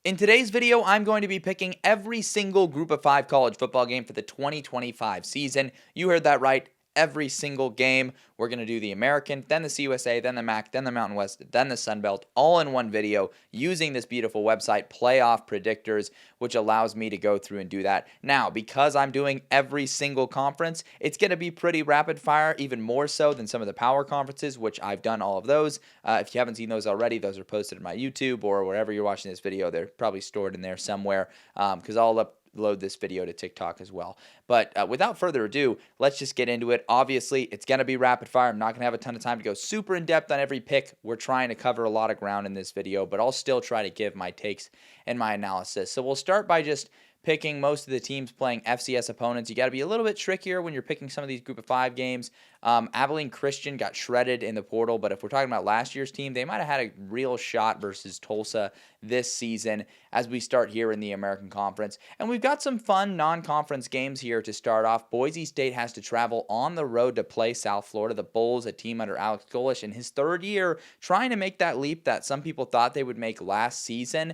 In today's video, I'm going to be picking every single Group of 5 college football game for the 2025 season. You heard that right. Every single game. We're going to do the American, then the CUSA, then the MAC, then the Mountain West, then the Sun Belt, all in one video using this beautiful website, Playoff Predictors, which allows me to go through and do that. Now, because I'm doing every single conference, it's going to be pretty rapid fire, even more so than some of the power conferences, which I've done all of those. If you haven't seen those already, those are posted on my YouTube or wherever you're watching this video. They're probably stored in there somewhere because I'll upload this video to TikTok as well. But without further ado, let's just get into it. Obviously, it's going to be rapid fire. I'm not going to have a ton of time to go super in depth on every pick. We're trying to cover a lot of ground in this video, but I'll still try to give my takes and my analysis. So we'll start by just picking most of the teams playing FCS opponents. You got to be a little bit trickier when you're picking some of these Group of 5 games. Abilene Christian got shredded in the portal, but if we're talking about last year's team, they might have had a real shot versus Tulsa this season as we start here in the American Conference. And we've got some fun non-conference games here to start off. Boise State has to travel on the road to play South Florida. The Bulls, a team under Alex Golesh in his third year, trying to make that leap that some people thought they would make last season.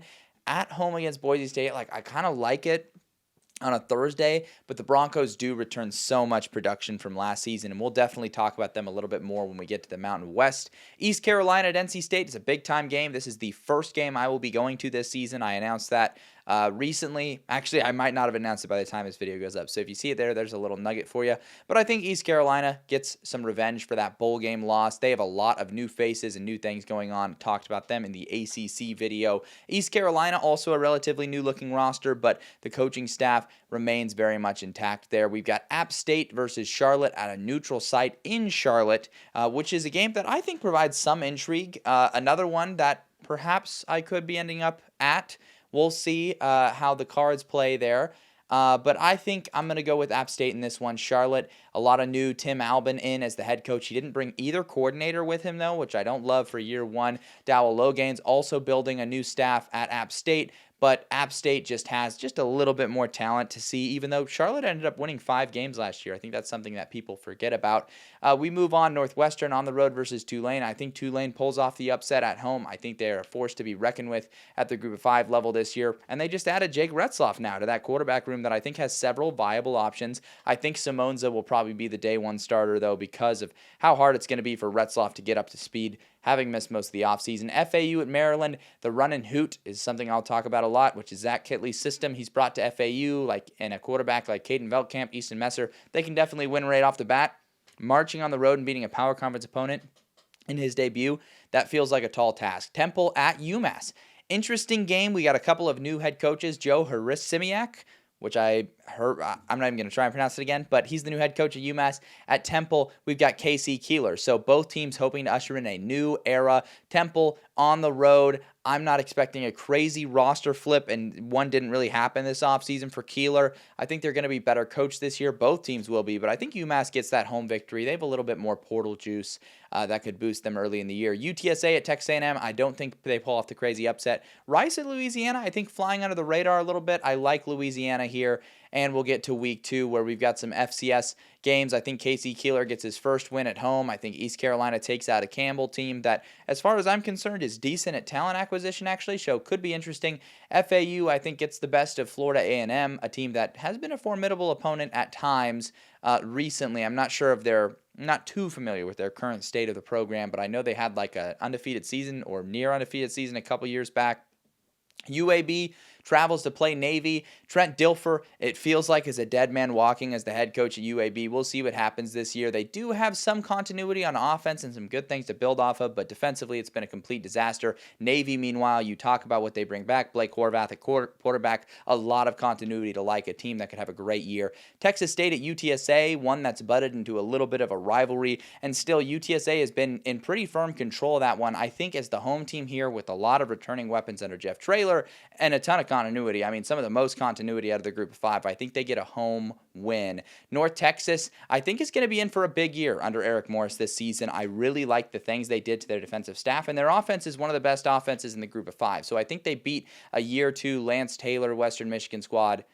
At home against Boise State, I kind of like it on a Thursday, but the Broncos do return so much production from last season, and we'll definitely talk about them a little bit more when we get to the Mountain West. East Carolina at NC State is a big-time game. This is the first game I will be going to this season. I announced that recently. Actually, I might not have announced it by the time this video goes up, so if you see it there, there's a little nugget for you. But I think East Carolina gets some revenge for that bowl game loss. They have a lot of new faces and new things going on. Talked about them in the ACC video. East Carolina, also a relatively new-looking roster, but the coaching staff remains very much intact there. We've got App State versus Charlotte at a neutral site in Charlotte, which is a game that I think provides some intrigue. Another one that perhaps I could be ending up at. We'll see how the Cards play there. But I think I'm going to go with App State in this one. Charlotte, a lot of new Tim Albin in as the head coach. He didn't bring either coordinator with him, though, which I don't love for year one. Dowell Logains also building a new staff at App State. But App State just has just a little bit more talent to see, even though Charlotte ended up winning 5 games last year. I think that's something that people forget about. We move on. Northwestern on the road versus Tulane. I think Tulane pulls off the upset at home. I think they're a force to be reckoned with at the Group of 5 level this year. And they just added Jake Retzloff now to that quarterback room that I think has several viable options. I think Simonza will probably be the day one starter, though, because of how hard it's going to be for Retzloff to get up to speed, having missed most of the offseason. FAU at Maryland, the run and hoot is something I'll talk about a lot, which is Zach Kitley's system he's brought to FAU, like in a quarterback like Caden Veltkamp, Easton Messer. They can definitely win right off the bat. Marching on the road and beating a power conference opponent in his debut, that feels like a tall task. Temple at UMass. Interesting game. We got a couple of new head coaches, Joe Harissimiak, which I heard, I'm not even going to try and pronounce it again, but he's the new head coach at UMass. At Temple, we've got Casey Keeler. So both teams hoping to usher in a new era. Temple on the road. I'm not expecting a crazy roster flip, and one didn't really happen this offseason for Keeler. I think they're going to be better coached this year. Both teams will be, but I think UMass gets that home victory. They have a little bit more portal juice that could boost them early in the year. UTSA at Texas A&M, I don't think they pull off the crazy upset. Rice at Louisiana, I think flying under the radar a little bit. I like Louisiana here. And we'll get to week 2 where we've got some FCS games. I think Casey Keeler gets his first win at home. I think East Carolina takes out a Campbell team that, as far as I'm concerned, is decent at talent acquisition, actually. So could be interesting. FAU, I think, gets the best of Florida A&M, a team that has been a formidable opponent at times recently. I'm not sure if they're not too familiar with their current state of the program, but I know they had like an undefeated season or near undefeated season a couple years back. UAB travels to play Navy. Trent Dilfer, it feels like, is a dead man walking as the head coach at UAB. We'll see what happens this year. They do have some continuity on offense and some good things to build off of, but defensively it's been a complete disaster. Navy, meanwhile, you talk about what they bring back. Blake Horvath at quarterback, a lot of continuity to like, a team that could have a great year. Texas State at UTSA, one that's budded into a little bit of a rivalry, and still UTSA has been in pretty firm control of that one. I think as the home team here with a lot of returning weapons under Jeff Traylor and a ton of continuity. I mean, some of the most continuity out of the Group of 5. I think they get a home win. North Texas, I think, is going to be in for a big year under Eric Morris this season. I really like the things they did to their defensive staff, and their offense is one of the best offenses in the Group of 5. So I think they beat a year 2 Lance Taylor Western Michigan squad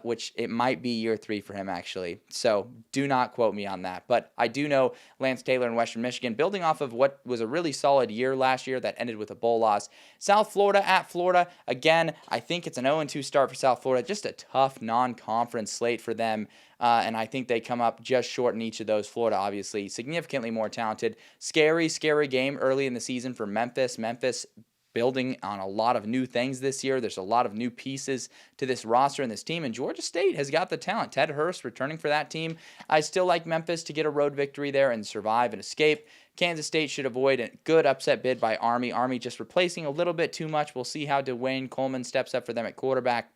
which it might be year 3 for him, actually. So do not quote me on that. But I do know Lance Taylor in Western Michigan, building off of what was a really solid year last year that ended with a bowl loss. South Florida at Florida. Again, I think it's an 0-2 start for South Florida. Just a tough non-conference slate for them. And I think they come up just short in each of those. Florida, obviously, significantly more talented. Scary game early in the season for Memphis. Memphis building on a lot of new things this year. There's a lot of new pieces to this roster and this team, and Georgia State has got the talent. Ted Hurst returning for that team. I still like Memphis to get a road victory there and survive and escape. Kansas State should avoid a good upset bid by Army. Army just replacing a little bit too much. We'll see how Dwayne Coleman steps up for them at quarterback.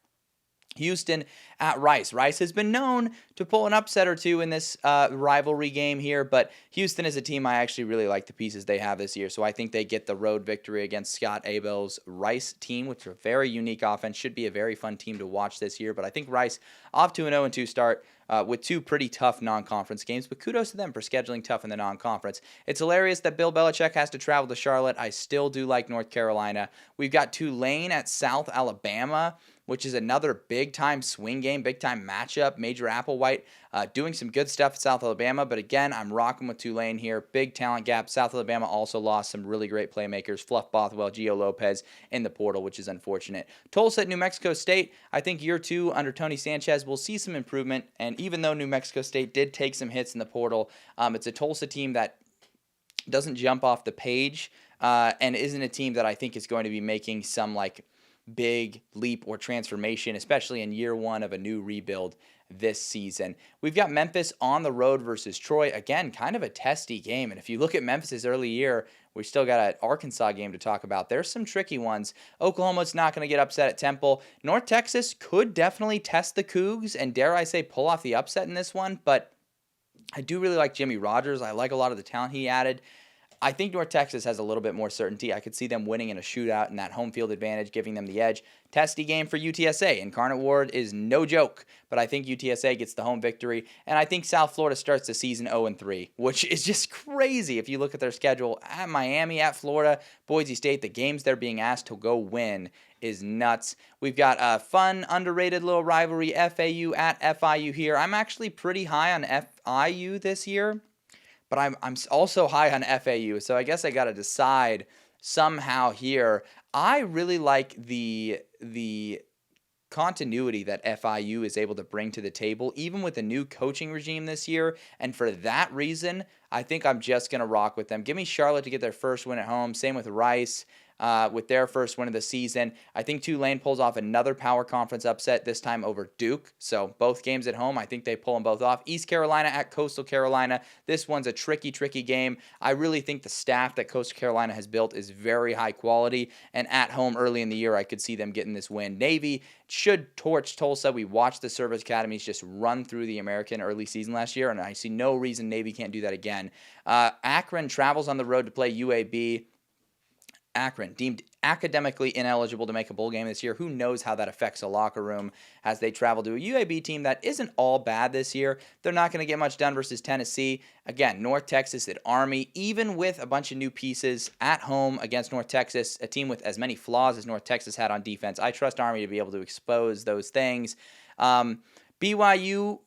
Houston at Rice. Rice has been known to pull an upset or two in this rivalry game here, but Houston is a team I actually really like the pieces they have this year, so I think they get the road victory against Scott Abel's Rice team, which is a very unique offense. Should be a very fun team to watch this year, but I think Rice off to an 0-2 start with 2 pretty tough non-conference games, but kudos to them for scheduling tough in the non-conference. It's hilarious that Bill Belichick has to travel to Charlotte. I still do like North Carolina. We've got Tulane at South Alabama, which is another big-time swing game, big-time matchup. Major Applewhite doing some good stuff at South Alabama, but again, I'm rocking with Tulane here. Big talent gap. South Alabama also lost some really great playmakers, Fluff Bothwell, Gio Lopez in the portal, which is unfortunate. Tulsa at New Mexico State, I think year 2 under Tony Sanchez, we'll see some improvement, and even though New Mexico State did take some hits in the portal, it's a Tulsa team that doesn't jump off the page and isn't a team that I think is going to be making some big leap or transformation, especially in year 1 of a new rebuild this season. We've got Memphis on the road versus Troy. Again, kind of a testy game. And if you look at Memphis's early year, we still got an Arkansas game to talk about. There's some tricky ones. Oklahoma's not going to get upset at Temple. North Texas could definitely test the Cougs and, dare I say, pull off the upset in this one. But I do really like Jimmy Rogers. I like a lot of the talent he added. I think North Texas has a little bit more certainty. I could see them winning in a shootout and that home field advantage giving them the edge. Testy game for UTSA. Incarnate Word is no joke, but I think UTSA gets the home victory, and I think South Florida starts the season 0-3, which is just crazy if you look at their schedule. At Miami, at Florida, Boise State, the games they're being asked to go win is nuts. We've got a fun, underrated little rivalry, FAU at FIU here. I'm actually pretty high on FIU this year, but I'm also high on FAU, so I guess I got to decide somehow here. I really like the continuity that FIU is able to bring to the table, even with a new coaching regime this year, and for that reason, I think I'm just going to rock with them. Give me Charlotte to get their first win at home. Same with Rice. With their first win of the season. I think Tulane pulls off another power conference upset, this time over Duke. So both games at home, I think they pull them both off. East Carolina at Coastal Carolina. This one's a tricky game. I really think the staff that Coastal Carolina has built is very high quality. And at home early in the year, I could see them getting this win. Navy should torch Tulsa. We watched the service academies just run through the American early season last year, and I see no reason Navy can't do that again. Akron travels on the road to play UAB. Akron, deemed academically ineligible to make a bowl game this year. Who knows how that affects a locker room as they travel to a UAB team that isn't all bad this year. They're not going to get much done versus Tennessee. Again, North Texas at Army, even with a bunch of new pieces at home against North Texas, a team with as many flaws as North Texas had on defense. I trust Army to be able to expose those things. BYU,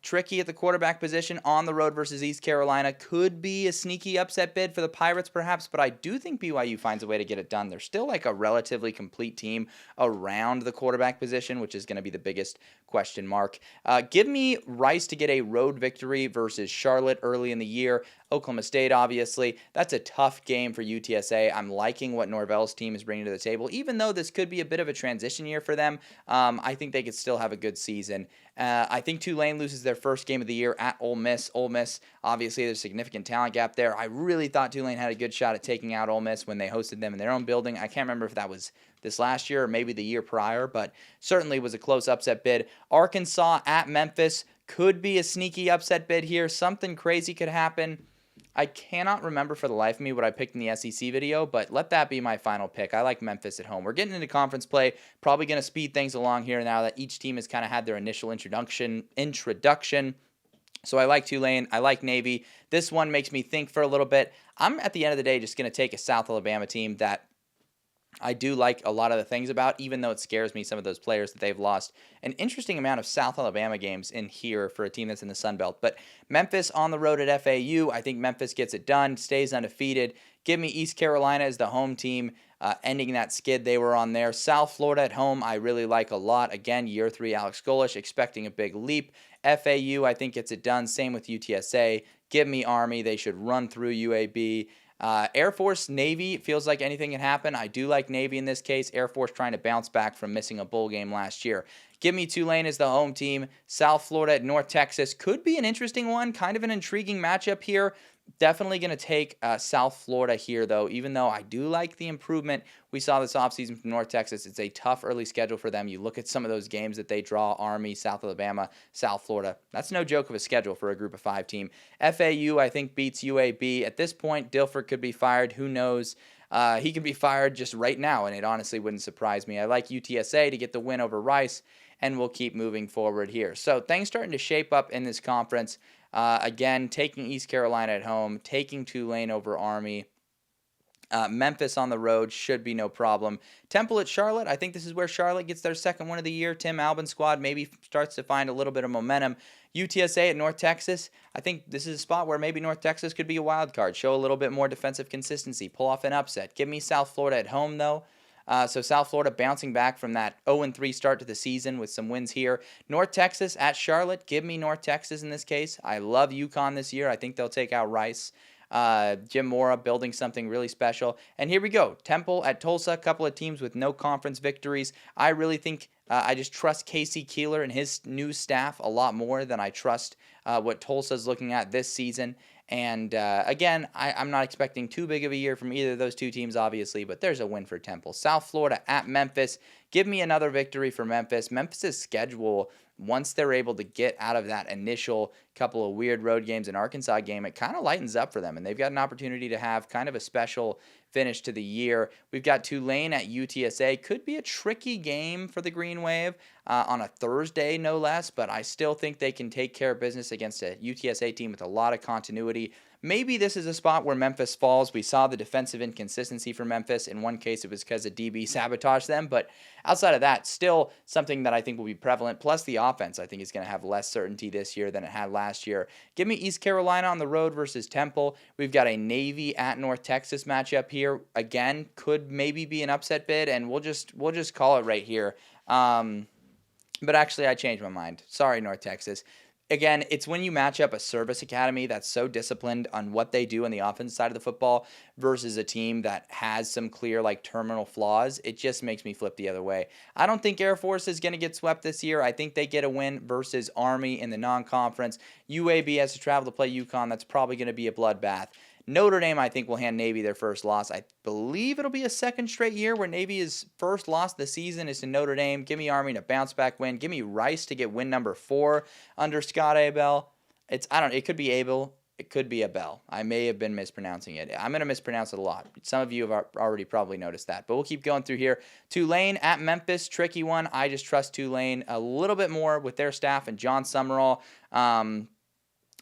tricky at the quarterback position on the road versus East Carolina. Could be a sneaky upset bid for the Pirates perhaps, but I do think BYU finds a way to get it done. They're still like a relatively complete team around the quarterback position, which is going to be the biggest question mark. Give me Rice to get a road victory versus Charlotte early in the year. Oklahoma State, obviously. That's a tough game for UTSA. I'm liking what Norvell's team is bringing to the table. Even though this could be a bit of a transition year for them, I think they could still have a good season. I think Tulane loses their first game of the year at Ole Miss. Ole Miss, obviously, there's a significant talent gap there. I really thought Tulane had a good shot at taking out Ole Miss when they hosted them in their own building. I can't remember if that was this last year or maybe the year prior, but certainly was a close upset bid. Arkansas at Memphis could be a sneaky upset bid here. Something crazy could happen. I cannot remember for the life of me what I picked in the SEC video, but let that be my final pick. I like Memphis at home. We're getting into conference play, probably going to speed things along here now that each team has kind of had their initial introduction. So I like Tulane. I like Navy. This one makes me think for a little bit. I'm, at the end of the day, just going to take a South Alabama team that I do like a lot of the things about, even though it scares me, some of those players that they've lost. An interesting amount of South Alabama games in here for a team that's in the Sun Belt. But Memphis on the road at FAU, I think Memphis gets it done, stays undefeated. Give me East Carolina as the home team, ending that skid they were on there. South Florida at home, I really like a lot. Again, year 3, Alex Golish, expecting a big leap. FAU, I think, gets it done. Same with UTSA. Give me Army. They should run through UAB. Air Force, Navy, feels like anything can happen. I do like Navy in this case. Air Force trying to bounce back from missing a bowl game last year. Give me Tulane as the home team. South Florida at North Texas could be an interesting one. Kind of an intriguing matchup here. Definitely going to take South Florida here, though, even though I do like the improvement we saw this offseason from North Texas. It's a tough early schedule for them. You look at some of those games that they draw: Army, South Alabama, South Florida. That's no joke of a schedule for a group of 5 team. FAU, I think, beats UAB. At this point, Dilfer could be fired. Who knows? He could be fired just right now, and it honestly wouldn't surprise me. I like UTSA to get the win over Rice, and we'll keep moving forward here. So things starting to shape up in this conference. Again, taking East Carolina at home, taking Tulane over Army. Memphis on the road should be no problem. Temple at Charlotte. I think this is where Charlotte gets their second win of the year. Tim Albin's squad maybe starts to find a little bit of momentum. UTSA at North Texas. I think this is a spot where maybe North Texas could be a wild card. Show a little bit more defensive consistency. Pull off an upset. Give me South Florida at home, though. So South Florida bouncing back from that 0-3 start to the season with some wins here. North Texas at Charlotte. Give me North Texas in this case. I love UConn this year. I think they'll take out Rice. Jim Mora building something really special. And here we go. Temple at Tulsa. A couple of teams with no conference victories. I really think I just trust Casey Keeler and his new staff a lot more than I trust what Tulsa's looking at this season. And again, I'm not expecting too big of a year from either of those two teams, obviously, but there's a win for Temple. South Florida at Memphis. Give me another victory for Memphis. Memphis' schedule, once they're able to get out of that initial couple of weird road games in Arkansas game, it kind of lightens up for them, and they've got an opportunity to have kind of a special finish to the year. We've got Tulane at UTSA. Could be a tricky game for the Green Wave on a Thursday, no less, but I still think they can take care of business against a UTSA team with a lot of continuity. Maybe this is a spot where Memphis falls. We saw the defensive inconsistency for Memphis. In one case, it was because a DB sabotaged them. But outside of that, still something that I think will be prevalent. Plus, the offense, I think, is going to have less certainty this year than it had last year. Give me East Carolina on the road versus Temple. We've got a Navy at North Texas matchup here. Again, could maybe be an upset bid, and we'll just call it right here. But actually, I changed my mind. Sorry, North Texas. Again, it's when you match up a service academy that's so disciplined on what they do on the offensive side of the football versus a team that has some clear, terminal flaws. It just makes me flip the other way. I don't think Air Force is going to get swept this year. I think they get a win versus Army in the non-conference. UAB has to travel to play UConn. That's probably going to be a bloodbath. Notre Dame, I think, will hand Navy their first loss. I believe it'll be a second straight year where Navy's first loss of the season is to Notre Dame. Give me Army to bounce back win. Give me Rice to get win number 4 under Scott Abel. It could be Abel. It could be Abel. I may have been mispronouncing it. I'm going to mispronounce it a lot. Some of you have already probably noticed that. But we'll keep going through here. Tulane at Memphis, tricky one. I just trust Tulane a little bit more with their staff and John Summerall.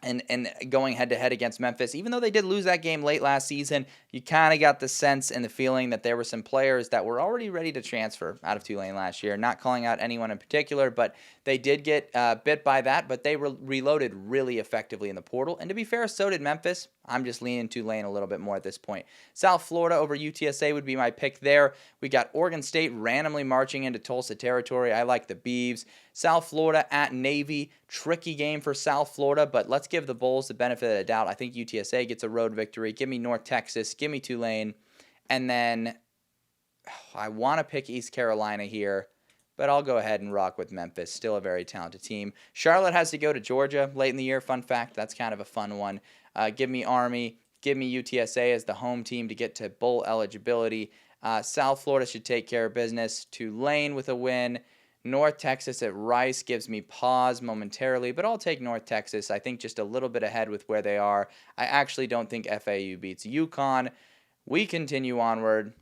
And going head-to-head against Memphis. Even though they did lose that game late last season, you kind of got the sense and the feeling that there were some players that were already ready to transfer out of Tulane last year. Not calling out anyone in particular, but they did get bit by that, but they reloaded really effectively in the portal. And to be fair, so did Memphis. I'm just leaning Tulane a little bit more at this point. South Florida over UTSA would be my pick there. We got Oregon State randomly marching into Tulsa territory. I like the Beavs. South Florida at Navy. Tricky game for South Florida, but let's give the Bulls the benefit of the doubt. I think UTSA gets a road victory. Give me North Texas. Give me Tulane. And then I want to pick East Carolina here, but I'll go ahead and rock with Memphis. Still a very talented team. Charlotte has to go to Georgia late in the year. Fun fact, that's kind of a fun one. Give me Army. Give me UTSA as the home team to get to bowl eligibility. South Florida should take care of business. Tulane with a win. North Texas at Rice gives me pause momentarily, but I'll take North Texas. I think just a little bit ahead with where they are. I actually don't think FAU beats UConn. We continue onward.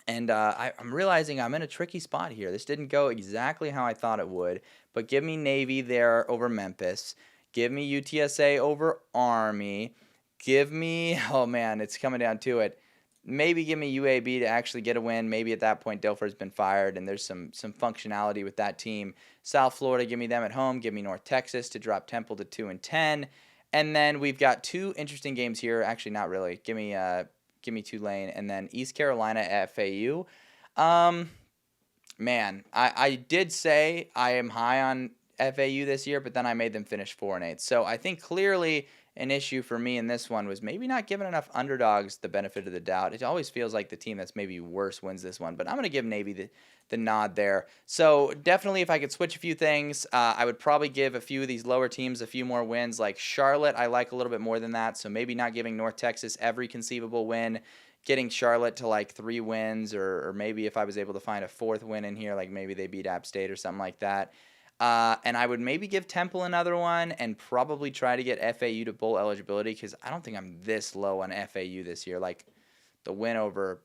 And I'm realizing I'm in a tricky spot here. This didn't go exactly how I thought it would. But give me Navy there over Memphis. Give me UTSA over Army. Give me, oh man, it's coming down to it. maybe give me UAB to actually get a win. Maybe at that point Dilfer's been fired and there's some functionality with that team. South Florida, give me them at home. Give me North Texas to drop Temple to 2-10. And then we've got two interesting games here. Actually, not really. Give me Tulane and then East Carolina at FAU. Man, I did say I am high on FAU this year, but then I made them finish 4-8. So I think clearly an issue for me in this one was maybe not giving enough underdogs the benefit of the doubt. It always feels like the team that's maybe worse wins this one, but I'm going to give Navy the nod there. So definitely if I could switch a few things, I would probably give a few of these lower teams a few more wins. Like Charlotte, I like a little bit more than that, so maybe not giving North Texas every conceivable win, getting Charlotte to like 3 wins, or maybe if I was able to find a 4th win in here, like maybe they beat App State or something like that. And I would maybe give Temple another one and probably try to get FAU to bowl eligibility because I don't think I'm this low on FAU this year. Like the win over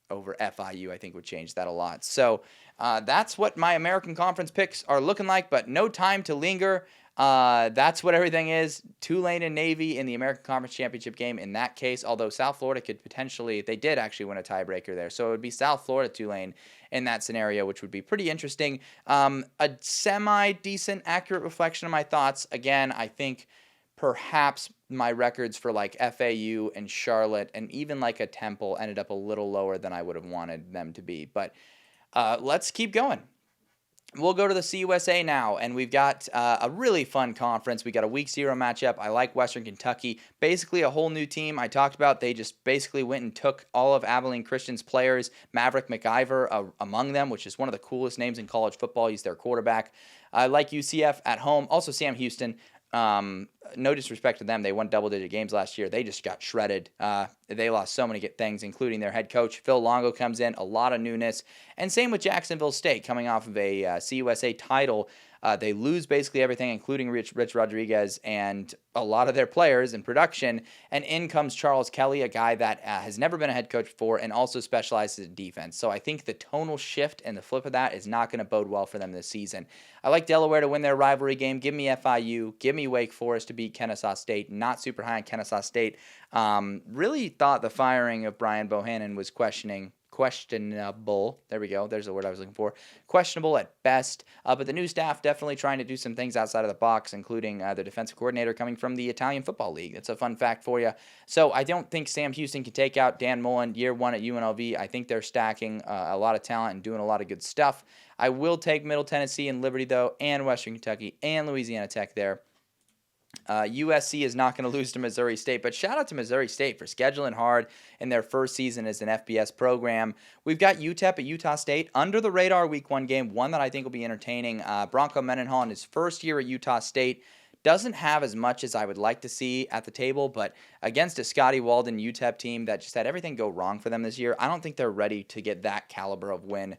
FIU, I think would change that a lot. So that's what my American Conference picks are looking like, but no time to linger. That's what everything is. Tulane and Navy in the American Conference Championship game in that case, although South Florida could potentially, they did actually win a tiebreaker there. So it would be South Florida, Tulane in that scenario, which would be pretty interesting. A semi-decent, accurate reflection of my thoughts. Again, I think perhaps my records for like FAU and Charlotte and even like a Temple ended up a little lower than I would have wanted them to be. But let's keep going. We'll go to the CUSA now, and we've got a really fun conference. We got a Week 0 matchup. I like Western Kentucky. Basically a whole new team I talked about. They just basically went and took all of Abilene Christian's players, Maverick McIver among them, which is one of the coolest names in college football. He's their quarterback. I like UCF at home. Also Sam Houston. No disrespect to them. They won double-digit games last year. They just got shredded. They lost so many good things, including their head coach. Phil Longo comes in, a lot of newness. And same with Jacksonville State, coming off of a CUSA title. They lose basically everything, including Rich Rodriguez and a lot of their players in production. And in comes Charles Kelly, a guy that has never been a head coach before and also specializes in defense. So I think the tonal shift and the flip of that is not going to bode well for them this season. I like Delaware to win their rivalry game. Give me FIU. Give me Wake Forest to beat Kennesaw State. Not super high on Kennesaw State. Really thought the firing of Brian Bohannon was questionable. There we go. There's the word I was looking for. Questionable at best. But the new staff definitely trying to do some things outside of the box, including the defensive coordinator coming from the Italian Football League. That's a fun fact for you. So I don't think Sam Houston can take out Dan Mullen year 1 at UNLV. I think they're stacking a lot of talent and doing a lot of good stuff. I will take Middle Tennessee and Liberty, though, and Western Kentucky and Louisiana Tech there. USC is not going to lose to Missouri State, but shout out to Missouri State for scheduling hard in their first season as an FBS program. We've got UTEP at Utah State, under the radar Week 1 game, one that I think will be entertaining. Bronco Mendenhall in his first year at Utah State doesn't have as much as I would like to see at the table, but against a Scotty Walden UTEP team that just had everything go wrong for them this year, I don't think they're ready to get that caliber of win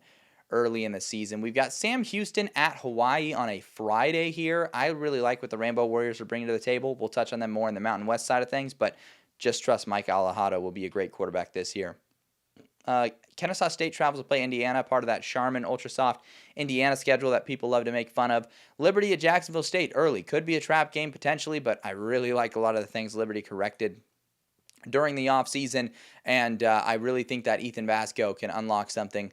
early in the season. We've got Sam Houston at Hawaii on a Friday here. I really like what the Rainbow Warriors are bringing to the table. We'll touch on them more in the Mountain West side of things, but just trust Mike Alejado will be a great quarterback this year. Kennesaw State travels to play Indiana, part of that Charmin Ultrasoft Indiana schedule that people love to make fun of. Liberty at Jacksonville State early. Could be a trap game potentially, but I really like a lot of the things Liberty corrected during the offseason, and I really think that Ethan Vasco can unlock something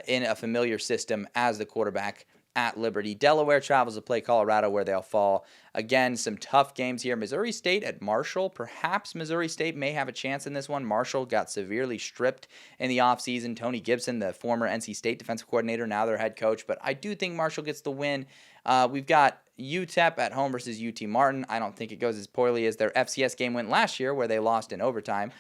in a familiar system as the quarterback at Liberty. Delaware travels to play Colorado, where they'll fall. Again, some tough games here. Missouri State at Marshall. Perhaps Missouri State may have a chance in this one. Marshall got severely stripped in the offseason. Tony Gibson, the former NC State defensive coordinator, now their head coach, but I do think Marshall gets the win. We've got UTEP at home versus UT Martin. I don't think it goes as poorly as their FCS game went last year, where they lost in overtime.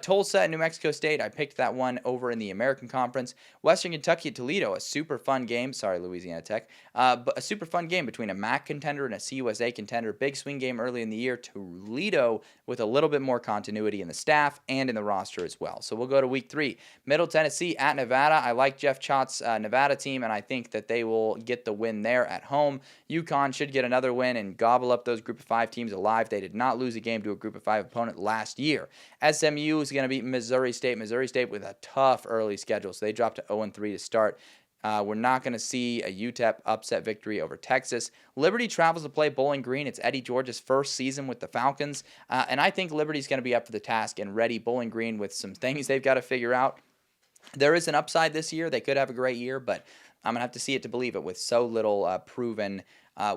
Tulsa at New Mexico State. I picked that one over in the American Conference. Western Kentucky at Toledo, a super fun game. Sorry, Louisiana Tech. But a super fun game between a MAC contender and a CUSA contender. Big swing game early in the year. Toledo with a little bit more continuity in the staff and in the roster as well. So we'll go to Week 3. Middle Tennessee at Nevada. I like Jeff Chott's Nevada team, and I think that they will get the win there at home. UConn should get another win and gobble up those Group of 5 teams alive. They did not lose a game to a Group of 5 opponent last year. SMU is going to beat Missouri State. Missouri State with a tough early schedule, so they dropped to 0-3 to start. We're not going to see a UTEP upset victory over Texas. Liberty travels to play Bowling Green. It's Eddie George's first season with the Falcons, and I think Liberty's going to be up for the task and ready. Bowling Green with some things they've got to figure out. There is an upside this year. They could have a great year, but I'm going to have to see it to believe it with so little proven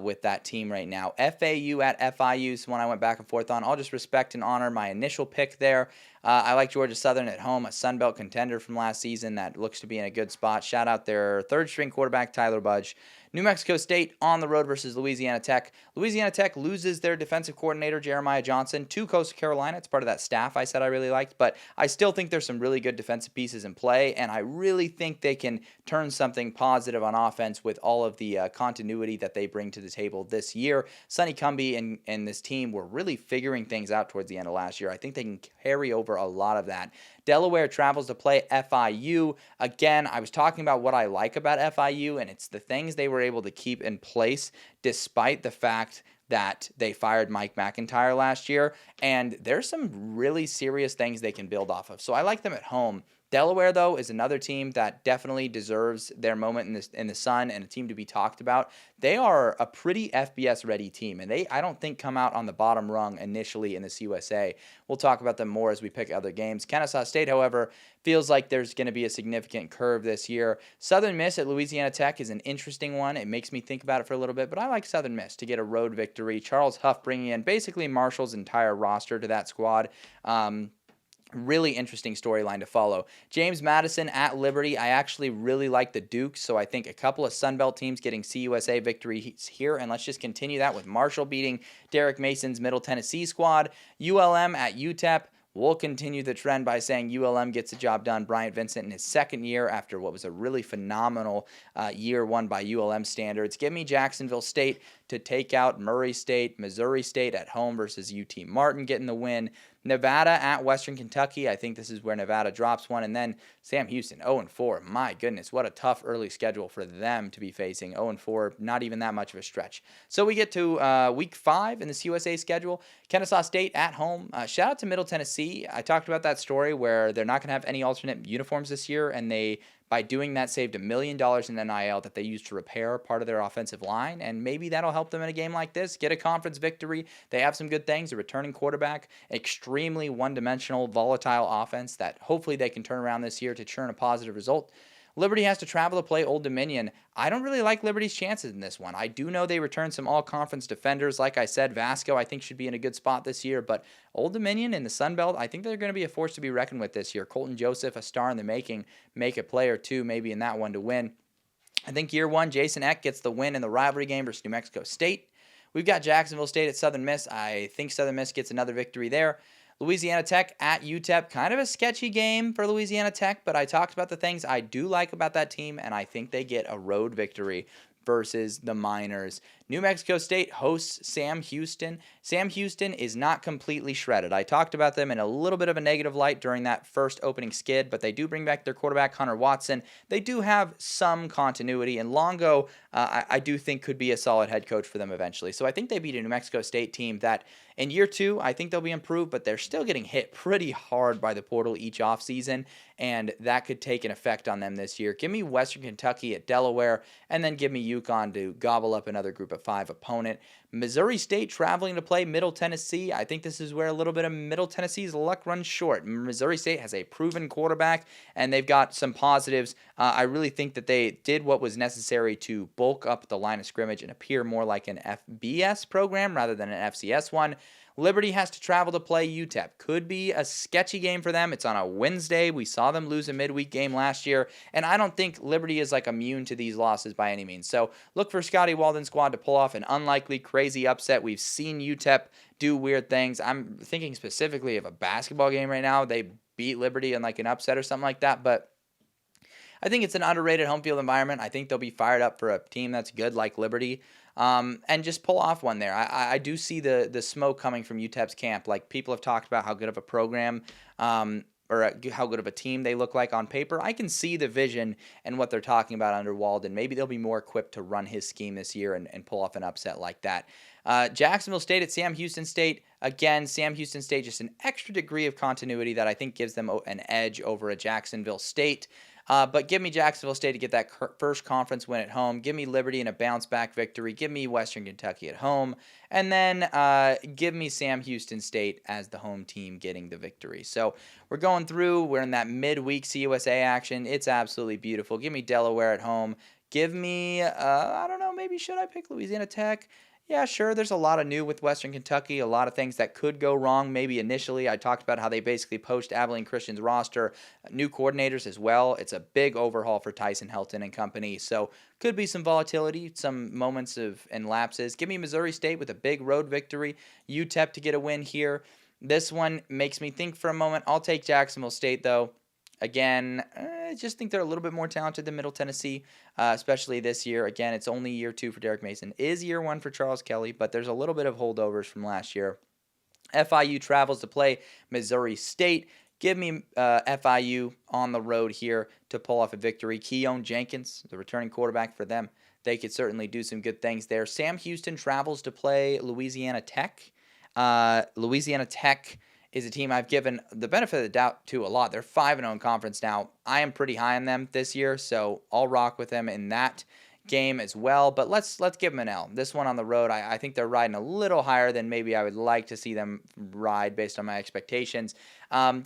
with that team right now. FAU at FIU is one I went back and forth on. I'll just respect and honor my initial pick there. I like Georgia Southern at home, a Sun Belt contender from last season that looks to be in a good spot. Shout out their third-string quarterback, Tyler Budge. New Mexico State on the road versus Louisiana Tech. Louisiana Tech loses their defensive coordinator, Jeremiah Johnson, to Coastal Carolina. It's part of that staff I said I really liked, but I still think there's some really good defensive pieces in play, and I really think they can turn something positive on offense with all of the continuity that they bring to the table this year. Sonny Cumbie and this team were really figuring things out towards the end of last year. I think they can carry over a lot of that. Delaware travels to play FIU. Again, I was talking about what I like about FIU, and it's the things they were able to keep in place despite the fact that they fired Mike McIntyre last year, and there's some really serious things they can build off of. So I like them at home. Delaware, though, is another team that definitely deserves their moment in the sun and a team to be talked about. They are a pretty FBS-ready team, and they, I don't think, come out on the bottom rung initially in the CUSA. We'll talk about them more as we pick other games. Kennesaw State, however, feels like there's going to be a significant curve this year. Southern Miss at Louisiana Tech is an interesting one. It makes me think about it for a little bit, but I like Southern Miss to get a road victory. Charles Huff bringing in basically Marshall's entire roster to that squad. Really interesting storyline to follow. James Madison at Liberty. I actually really like the Dukes, so I think a couple of Sun Belt teams getting CUSA victories here, and let's just continue that with Marshall beating Derek Mason's Middle Tennessee squad. ULM at UTEP. We'll continue the trend by saying ULM gets the job done. Bryant Vincent in his second year after what was a really phenomenal year one by ULM standards. Give me Jacksonville State to take out Murray State. Missouri State at home versus UT Martin getting the win. Nevada at Western Kentucky. I think this is where Nevada drops one. And then Sam Houston, 0-4. My goodness, what a tough early schedule for them to be facing. 0-4, not even that much of a stretch. So we get to week 5 in the CUSA schedule. Kennesaw State at home. Shout out to Middle Tennessee. I talked about that story where they're not going to have any alternate uniforms this year, and they, by doing that, saved $1 million in NIL that they used to repair part of their offensive line, and maybe that'll help them in a game like this. Get a conference victory. They have some good things, a returning quarterback, extremely one-dimensional, volatile offense that hopefully they can turn around this year to churn a positive result. Liberty has to travel to play Old Dominion. I don't really like Liberty's chances in this one. I do know they return some all-conference defenders. Like I said, Vasco I think should be in a good spot this year, but Old Dominion in the Sun Belt, I think they're going to be a force to be reckoned with this year. Colton Joseph, a star in the making, make a play or two maybe in that one to win. I think year one, Jason Eck gets the win in the rivalry game versus New Mexico State. We've got Jacksonville State at Southern Miss. I think Southern Miss gets another victory there. Louisiana Tech at UTEP, kind of a sketchy game for Louisiana Tech, but I talked about the things I do like about that team, and I think they get a road victory versus the Miners. New Mexico State hosts Sam Houston. Sam Houston is not completely shredded. I talked about them in a little bit of a negative light during that first opening skid, but they do bring back their quarterback, Hunter Watson. They do have some continuity, and Longo, I do think, could be a solid head coach for them eventually. So I think they beat a New Mexico State team that in year two, I think they'll be improved, but they're still getting hit pretty hard by the portal each offseason, and that could take an effect on them this year. Give me Western Kentucky at Delaware, and then give me UConn to gobble up another group of 5 opponent. Missouri State traveling to play Middle Tennessee. I think this is where a little bit of Middle Tennessee's luck runs short. Missouri State has a proven quarterback, and they've got some positives. I really think that they did what was necessary to bulk up the line of scrimmage and appear more like an FBS program rather than an FCS one. Liberty has to travel to play UTEP. Could be a sketchy game for them. It's on a Wednesday. We saw them lose a midweek game last year, and I don't think Liberty is like immune to these losses by any means. So look for Scotty Walden's squad to pull off an unlikely, crazy upset. We've seen UTEP do weird things. I'm thinking specifically of a basketball game right now. They beat Liberty in like an upset or something like that, but I think it's an underrated home field environment. I think they'll be fired up for a team that's good like Liberty. And just pull off one there. I do see the smoke coming from UTEP's camp. Like, people have talked about how good of a program or how good of a team they look like on paper. I can see the vision and what they're talking about under Walden. Maybe they'll be more equipped to run his scheme this year and pull off an upset like that. Jacksonville State at Sam Houston State. Again, Sam Houston State, just an extra degree of continuity that I think gives them an edge over a Jacksonville State. But give me Jacksonville State to get that first conference win at home. Give me Liberty in a bounce back victory. Give me Western Kentucky at home. And then give me Sam Houston State as the home team getting the victory. So we're going through. We're in that midweek CUSA action. It's absolutely beautiful. Give me Delaware at home. Give me, I don't know, maybe should I pick Louisiana Tech? Yeah, sure. There's a lot of new with Western Kentucky, a lot of things that could go wrong. Maybe initially, I talked about how they basically poached Abilene Christian's roster, new coordinators as well. It's a big overhaul for Tyson Helton and company. So could be some volatility, some moments of and lapses. Give me Missouri State with a big road victory. UTEP to get a win here. This one makes me think for a moment. I'll take Jacksonville State though. Again, I just think they're a little bit more talented than Middle Tennessee, especially this year. Again, it's only year 2 for Derek Mason. Is year 1 for Charles Kelly, but there's a little bit of holdovers from last year. FIU travels to play Missouri State. Give me FIU on the road here to pull off a victory. Keon Jenkins, the returning quarterback for them, they could certainly do some good things there. Sam Houston travels to play Louisiana Tech. Louisiana Tech is a team I've given the benefit of the doubt to a lot. They're 5-0 in conference now. I am pretty high on them this year, so I'll rock with them in that game as well. But let's give them an L. This one on the road, I think they're riding a little higher than maybe I would like to see them ride based on my expectations.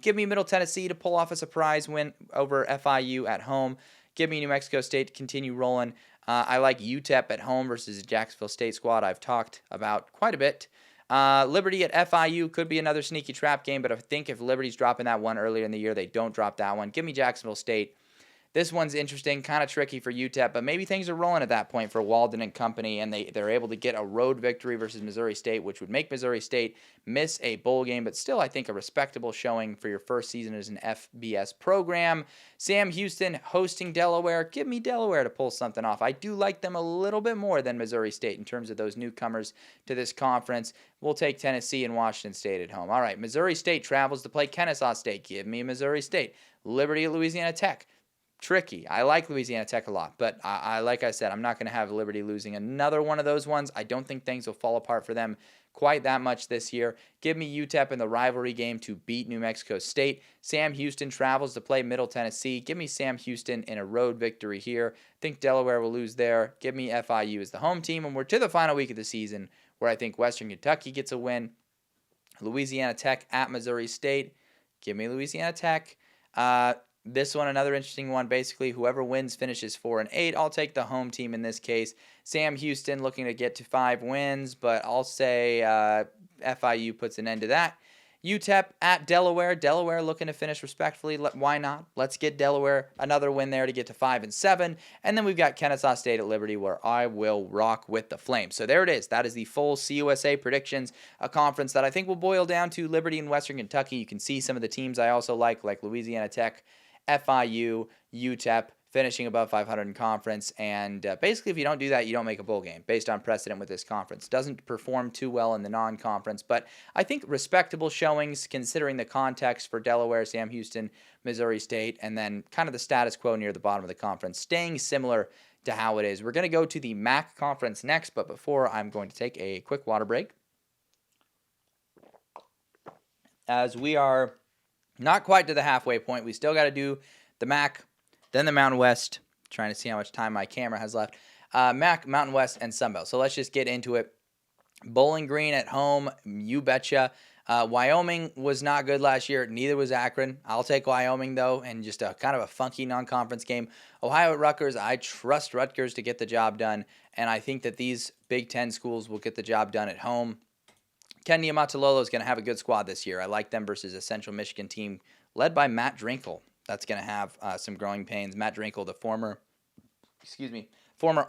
Give me Middle Tennessee to pull off a surprise win over FIU at home. Give me New Mexico State to continue rolling. I like UTEP at home versus the Jacksonville State squad I've talked about quite a bit. Liberty at FIU could be another sneaky trap game, but I think if Liberty's dropping that one earlier in the year, they don't drop that one. Give me Jacksonville State. This one's interesting, kind of tricky for UTEP, but maybe things are rolling at that point for Walden and company, and they're able to get a road victory versus Missouri State, which would make Missouri State miss a bowl game, but still I think a respectable showing for your first season as an FBS program. Sam Houston hosting Delaware. Give me Delaware to pull something off. I do like them a little bit more than Missouri State in terms of those newcomers to this conference. We'll take Tennessee and Washington State at home. All right, Missouri State travels to play Kennesaw State. Give me Missouri State. Liberty at Louisiana Tech. Tricky. I like Louisiana Tech a lot, but I like I said, I'm not going to have Liberty losing another one of those ones. I don't think things will fall apart for them quite that much this year. Give me UTEP in the rivalry game to beat New Mexico State. Sam Houston travels to play Middle Tennessee. Give me Sam Houston in a road victory here. Think Delaware will lose there. Give me FIU as the home team, and we're to the final week of the season where I think Western Kentucky gets a win. Louisiana Tech at Missouri State. Give me Louisiana Tech. This one, another interesting one. Basically, whoever wins finishes 4-8. I'll take the home team in this case. Sam Houston looking to get to 5 wins, but I'll say FIU puts an end to that. UTEP at Delaware. Delaware looking to finish respectfully. Why not? Let's get Delaware another win there to get to 5-7. And then we've got Kennesaw State at Liberty, where I will rock with the Flames. So there it is. That is the full CUSA predictions, a conference that I think will boil down to Liberty and Western Kentucky. You can see some of the teams I also like Louisiana Tech, FIU, UTEP, finishing above 500 in conference. And basically, if you don't do that, you don't make a bowl game based on precedent with this conference. Doesn't perform too well in the non-conference, but I think respectable showings considering the context for Delaware, Sam Houston, Missouri State, and then kind of the status quo near the bottom of the conference, staying similar to how it is. We're going to go to the MAC conference next, but before, I'm going to take a quick water break, as we are not quite to the halfway point. We still got to do the MAC, then the Mountain West. Trying to see how much time my camera has left. MAC, Mountain West, and Sunbelt. So let's just get into it. Bowling Green at home, you betcha. Wyoming was not good last year. Neither was Akron. I'll take Wyoming, though, and just a kind of a funky non-conference game. Ohio at Rutgers, I trust Rutgers to get the job done, and I think that these Big Ten schools will get the job done at home. Ken Niumatalolo is going to have a good squad this year. I like them versus a Central Michigan team led by Matt Drinkle. That's going to have some growing pains. Matt Drinkle, the former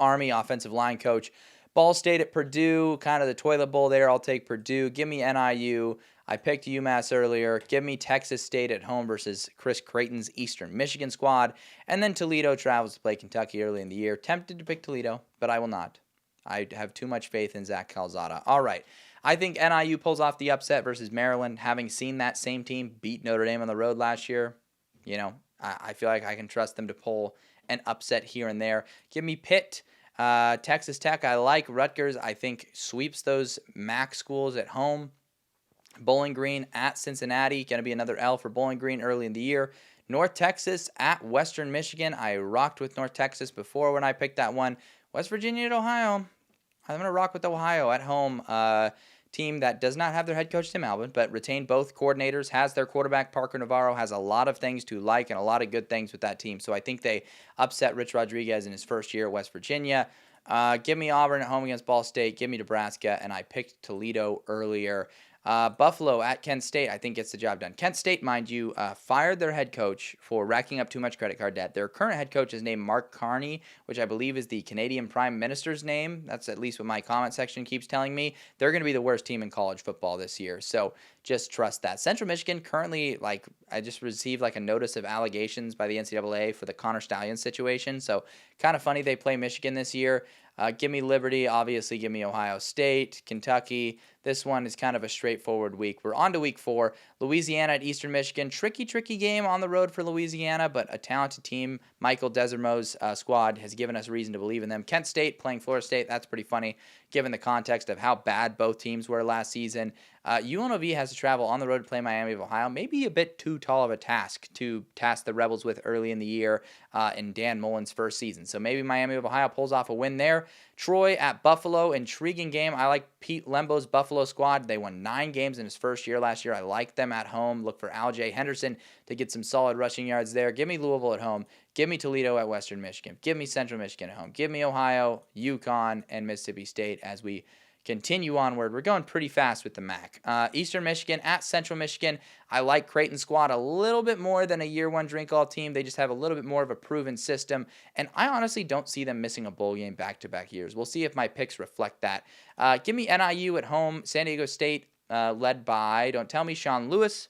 Army offensive line coach. Ball State at Purdue, kind of the toilet bowl there. I'll take Purdue. Give me NIU. I picked UMass earlier. Give me Texas State at home versus Chris Creighton's Eastern Michigan squad. And then Toledo travels to play Kentucky early in the year. Tempted to pick Toledo, but I will not. I have too much faith in Zach Calzada. All right. I think NIU pulls off the upset versus Maryland. Having seen that same team beat Notre Dame on the road last year, I feel like I can trust them to pull an upset here and there. Give me Pitt, Texas Tech. I like Rutgers. I think sweeps those MAC schools at home. Bowling Green at Cincinnati. Going to be another L for Bowling Green early in the year. North Texas at Western Michigan. I rocked with North Texas before when I picked that one. West Virginia at Ohio. I'm going to rock with Ohio at home. Team that does not have their head coach Tim Albin, but retained both coordinators, has their quarterback Parker Navarro, has a lot of things to like and a lot of good things with that team. So I think they upset Rich Rodriguez in his first year at West Virginia. Give me Auburn at home against Ball State. Give me Nebraska, and I picked Toledo earlier. Buffalo at Kent State, I think gets the job done. Kent State, mind you, fired their head coach for racking up too much credit card debt. Their current head coach is named Mark Carney, which I believe is the Canadian Prime Minister's name. That's at least what my comment section keeps telling me. They're going to be the worst team in college football this year, so just trust that. Central Michigan currently, I just received a notice of allegations by the NCAA for the Connor Stallions situation, so kind of funny they play Michigan this year. Give me Liberty, obviously give me Ohio State, Kentucky. This one is kind of a straightforward week. We're on to week 4. Louisiana at Eastern Michigan. Tricky game on the road for Louisiana, but a talented team. Michael Desormeau's squad has given us reason to believe in them. Kent State playing Florida State. That's pretty funny given the context of how bad both teams were last season. UNLV has to travel on the road to play Miami of Ohio. Maybe a bit too tall of a task to task the Rebels with early in the year in Dan Mullen's first season. So maybe Miami of Ohio pulls off a win there. Troy at Buffalo, intriguing game. I like Pete Lembo's Buffalo squad. They won 9 games in his first year last year. I like them at home. Look for Al-Jay Henderson to get some solid rushing yards there. Give me Louisville at home. Give me Toledo at Western Michigan. Give me Central Michigan at home. Give me Ohio, UConn, and Mississippi State as we continue onward. We're going pretty fast with the MAC. Eastern Michigan at Central Michigan. I like Creighton's squad a little bit more than a year one drink-all team. They just have a little bit more of a proven system, and I honestly don't see them missing a bowl game back-to-back years. We'll see if my picks reflect that. Give me NIU at home. San Diego State led by, don't tell me, Sean Lewis.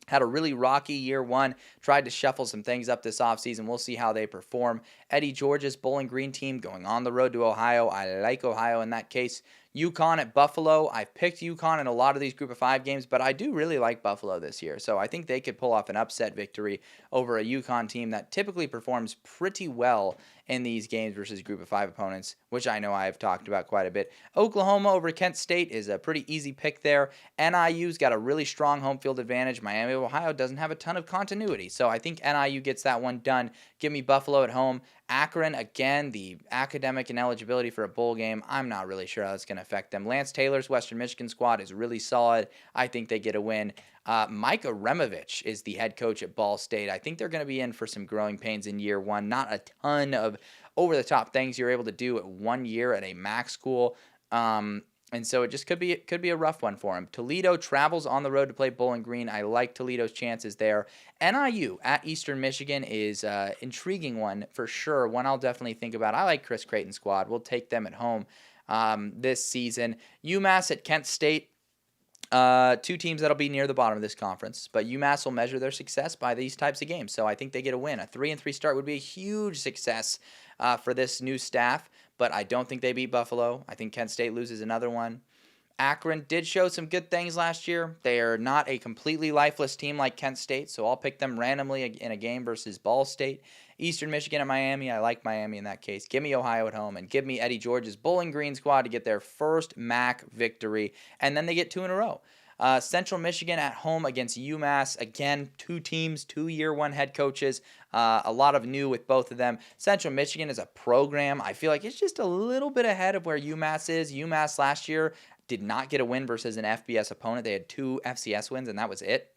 Had a really rocky year one, tried to shuffle some things up this offseason. We'll see how they perform. Eddie George's Bowling Green team going on the road to Ohio. I like Ohio in that case. UConn at Buffalo. I've picked UConn in a lot of these Group of 5 games, but I do really like Buffalo this year. So I think they could pull off an upset victory over a UConn team that typically performs pretty well in these games versus Group of 5 opponents, which I know I've talked about quite a bit. Oklahoma over Kent State is a pretty easy pick there. NIU's got a really strong home field advantage. Miami of Ohio doesn't have a ton of continuity, so I think NIU gets that one done. Give me Buffalo at home. Akron, again, the academic ineligibility for a bowl game, I'm not really sure how that's going to affect them. Lance Taylor's Western Michigan squad is really solid. I think they get a win. Mike Aremovich is the head coach at Ball State. I think they're going to be in for some growing pains in year one. Not a ton of over-the-top things you're able to do at 1 year at a MAC school. And so it just could be a rough one for him. Toledo travels on the road to play Bowling Green. I like Toledo's chances there. NIU at Eastern Michigan is an intriguing one for sure. One I'll definitely think about. I like Chris Creighton's squad. We'll take them at home this season. UMass at Kent State. 2 teams that'll be near the bottom of this conference, but UMass will measure their success by these types of games. So I think they get a win. A 3-3 start would be a huge success for this new staff, but I don't think they beat Buffalo. I think Kent State loses another one. Akron did show some good things last year. They are not a completely lifeless team like Kent State, so I'll pick them randomly in a game versus Ball State. Eastern Michigan at Miami. I like Miami in that case. Give me Ohio at home, and give me Eddie George's Bowling Green squad to get their first MAC victory, and then they get 2 in a row. Central Michigan at home against UMass. Again, 2 teams, 2 year one head coaches. A lot of new with both of them. Central Michigan is a program. I feel like it's just a little bit ahead of where UMass is. UMass last year did not get a win versus an FBS opponent. They had 2 FCS wins, and that was it.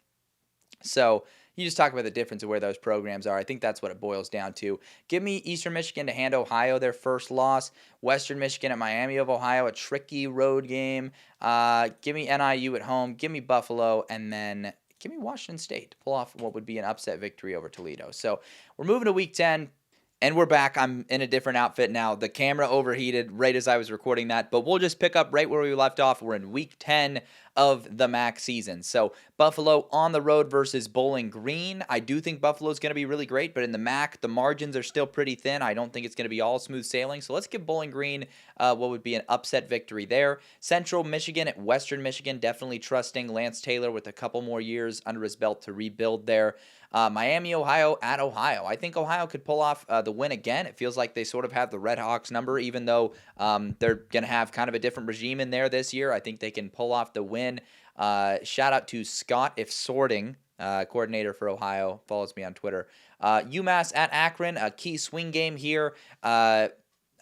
So you just talk about the difference of where those programs are. I think that's what it boils down to. Give me Eastern Michigan to hand Ohio their first loss. Western Michigan at Miami of Ohio, a tricky road game. Give me NIU at home. Give me Buffalo, and then give me Washington State to pull off what would be an upset victory over Toledo. So we're moving to Week 10. And we're back. I'm in a different outfit now. The camera overheated right as I was recording that, but we'll just pick up right where we left off. We're in Week 10 of the MAC season. So Buffalo on the road versus Bowling Green. I do think Buffalo's going to be really great, but in the MAC, the margins are still pretty thin. I don't think it's going to be all smooth sailing. So let's give Bowling Green what would be an upset victory there. Central Michigan at Western Michigan, definitely trusting Lance Taylor with a couple more years under his belt to rebuild there. Miami, Ohio at Ohio. I think Ohio could pull off the win again. It feels like they sort of have the Red Hawks number, even though they're going to have kind of a different regime in there this year. I think they can pull off the win. Shout out to Scott If Sorting coordinator for Ohio, follows me on Twitter. UMass at Akron, a key swing game here.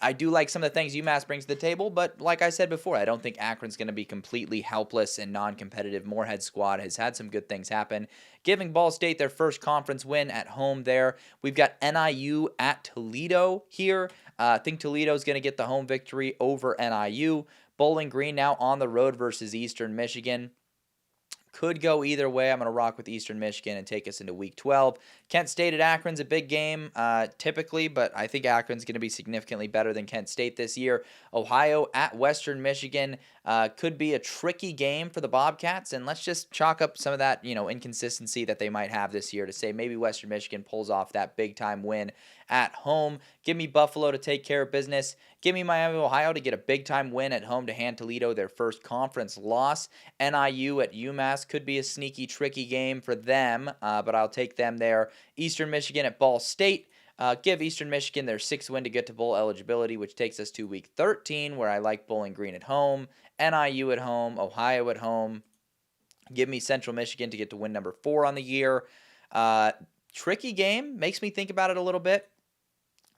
I do like some of the things UMass brings to the table, but like I said before, I don't think Akron's going to be completely helpless and non-competitive. Moorhead squad has had some good things happen, giving Ball State their first conference win at home there. We've got NIU at Toledo here. I think Toledo's going to get the home victory over NIU. Bowling Green now on the road versus Eastern Michigan. Could go either way. I'm going to rock with Eastern Michigan and take us into Week 12. Kent State at Akron's a big game typically, but I think Akron's going to be significantly better than Kent State this year. Ohio at Western Michigan could be a tricky game for the Bobcats, and let's just chalk up some of that inconsistency that they might have this year to say maybe Western Michigan pulls off that big-time win at home. Give me Buffalo to take care of business. Give me Miami, Ohio to get a big-time win at home to hand Toledo their first conference loss. NIU at UMass could be a sneaky, tricky game for them, but I'll take them there. Eastern Michigan at Ball State. Give Eastern Michigan their 6th win to get to bowl eligibility, which takes us to Week 13, where I like Bowling Green at home, NIU at home, Ohio at home. Give me Central Michigan to get to win number 4 on the year. Tricky game. Makes me think about it a little bit.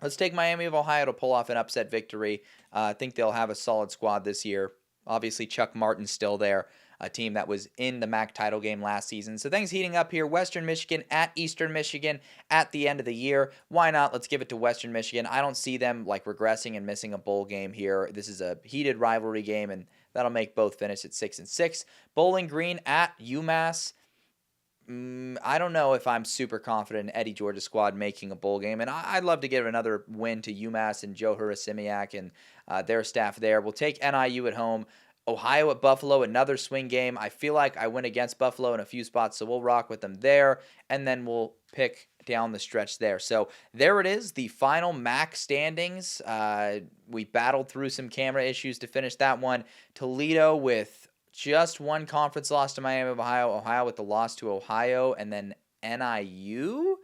Let's take Miami of Ohio to pull off an upset victory. I think they'll have a solid squad this year. Obviously, Chuck Martin's still there, a team that was in the MAC title game last season. So things heating up here. Western Michigan at Eastern Michigan at the end of the year. Why not? Let's give it to Western Michigan. I don't see them regressing and missing a bowl game here. This is a heated rivalry game, and that'll make both finish at 6-6. Bowling Green at UMass. I don't know if I'm super confident in Eddie George's squad making a bowl game, and I'd love to give another win to UMass and Joe Hurasimiak and their staff there. We'll take NIU at home. Ohio at Buffalo, another swing game. I feel like I went against Buffalo in a few spots, so we'll rock with them there, and then we'll pick down the stretch there. So there it is, the final MAC standings. We battled through some camera issues to finish that one. Toledo with just one conference loss to Miami of Ohio. Ohio with the loss to Ohio, and then NIU.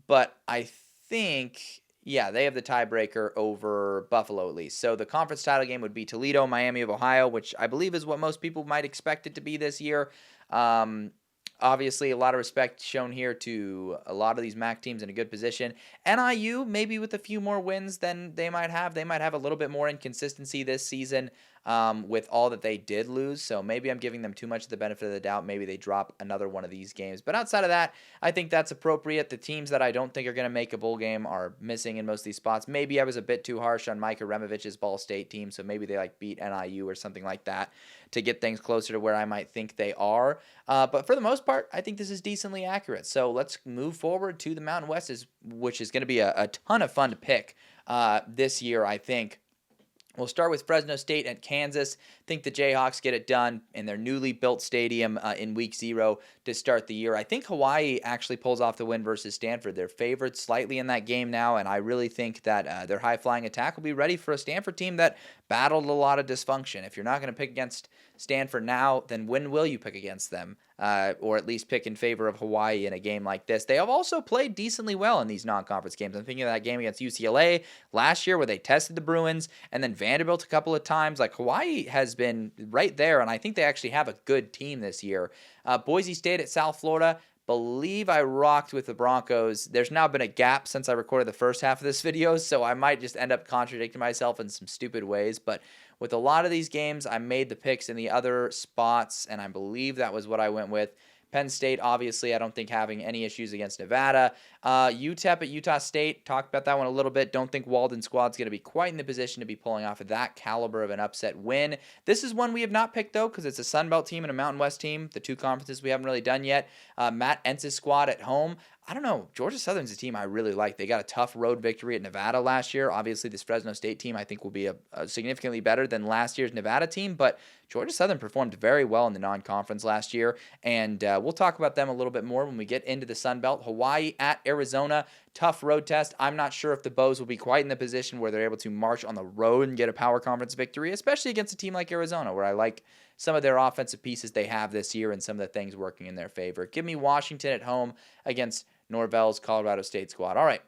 But I think, yeah, they have the tiebreaker over Buffalo at least. So the conference title game would be Toledo, Miami of Ohio, which I believe is what most people might expect it to be this year. Obviously, a lot of respect shown here to a lot of these MAC teams in a good position. NIU, maybe with a few more wins than they might have. They might have a little bit more inconsistency this season with all that they did lose. So maybe I'm giving them too much of the benefit of the doubt. Maybe they drop another one of these games. But outside of that, I think that's appropriate. The teams that I don't think are going to make a bowl game are missing in most of these spots. Maybe I was a bit too harsh on Micah Removich's Ball State team, so maybe they beat NIU or something like that to get things closer to where I might think they are. But for the most part, I think this is decently accurate. So let's move forward to the Mountain West, which is going to be a ton of fun to pick this year, I think. We'll start with Fresno State at Kansas. Think the Jayhawks get it done in their newly built stadium in Week 0 to start the year. I think Hawaii actually pulls off the win versus Stanford. They're favored slightly in that game now, and I really think that their high-flying attack will be ready for a Stanford team that battled a lot of dysfunction. If you're not going to pick against Stanford now, then when will you pick against them? Or at least pick in favor of Hawaii in a game like this. They have also played decently well in these non-conference games. I'm thinking of that game against UCLA last year where they tested the Bruins, and then Vanderbilt a couple of times. Hawaii has been right there, and I think they actually have a good team this year. Boise State at South Florida. Believe I rocked with the Broncos. There's now been a gap since I recorded the first half of this video, so I might just end up contradicting myself in some stupid ways, but with a lot of these games, I made the picks in the other spots, and I believe that was what I went with. Penn State, obviously, I don't think having any issues against Nevada. UTEP at Utah State, talked about that one a little bit. Don't think Walden's squad's going to be quite in the position to be pulling off of that caliber of an upset win. This is one we have not picked, though, because it's a Sun Belt team and a Mountain West team, the two conferences we haven't really done yet. Matt Entz's squad at home. I don't know. Georgia Southern's a team I really like. They got a tough road victory at Nevada last year. Obviously, this Fresno State team I think will be a significantly better than last year's Nevada team, but Georgia Southern performed very well in the non-conference last year, and we'll talk about them a little bit more when we get into the Sun Belt. Hawaii at Arizona, tough road test. I'm not sure if the Bows will be quite in the position where they're able to march on the road and get a power conference victory, especially against a team like Arizona, where I like some of their offensive pieces they have this year and some of the things working in their favor. Give me Washington at home against Norvell's Colorado State squad. All right,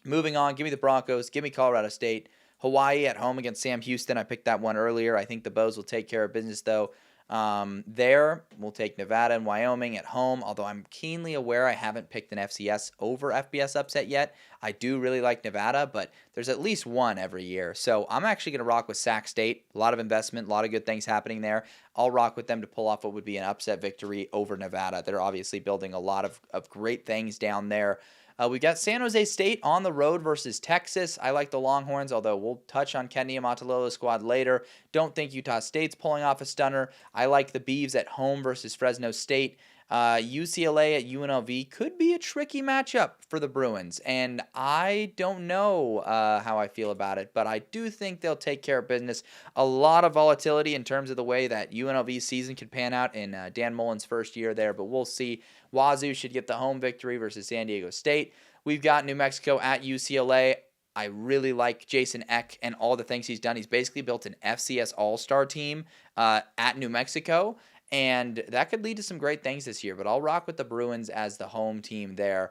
moving on. Give me the Broncos. Give me Colorado State. Hawaii at home against Sam Houston. I picked that one earlier. I think the Bows will take care of business, though. There, we'll take Nevada and Wyoming at home, although I'm keenly aware I haven't picked an FCS over FBS upset yet. I do really like Nevada, but there's at least one every year. So I'm actually going to rock with Sac State. A lot of investment, a lot of good things happening there. I'll rock with them to pull off what would be an upset victory over Nevada. They're obviously building a lot of great things down there. We got San Jose State on the road versus Texas. I like the Longhorns, although we'll touch on Kenny Amatololo's squad later. Don't think Utah State's pulling off a stunner. I like the Beavs at home versus Fresno State. UCLA at UNLV could be a tricky matchup for the Bruins, and I don't know how I feel about it, but I do think they'll take care of business. A lot of volatility in terms of the way that UNLV's season could pan out in Dan Mullen's first year there, but we'll see. Wazoo should get the home victory versus San Diego State. We've got New Mexico at UCLA. I really like Jason Eck and all the things he's done. He's basically built an FCS All-Star team at New Mexico, and that could lead to some great things this year, but I'll rock with the Bruins as the home team there.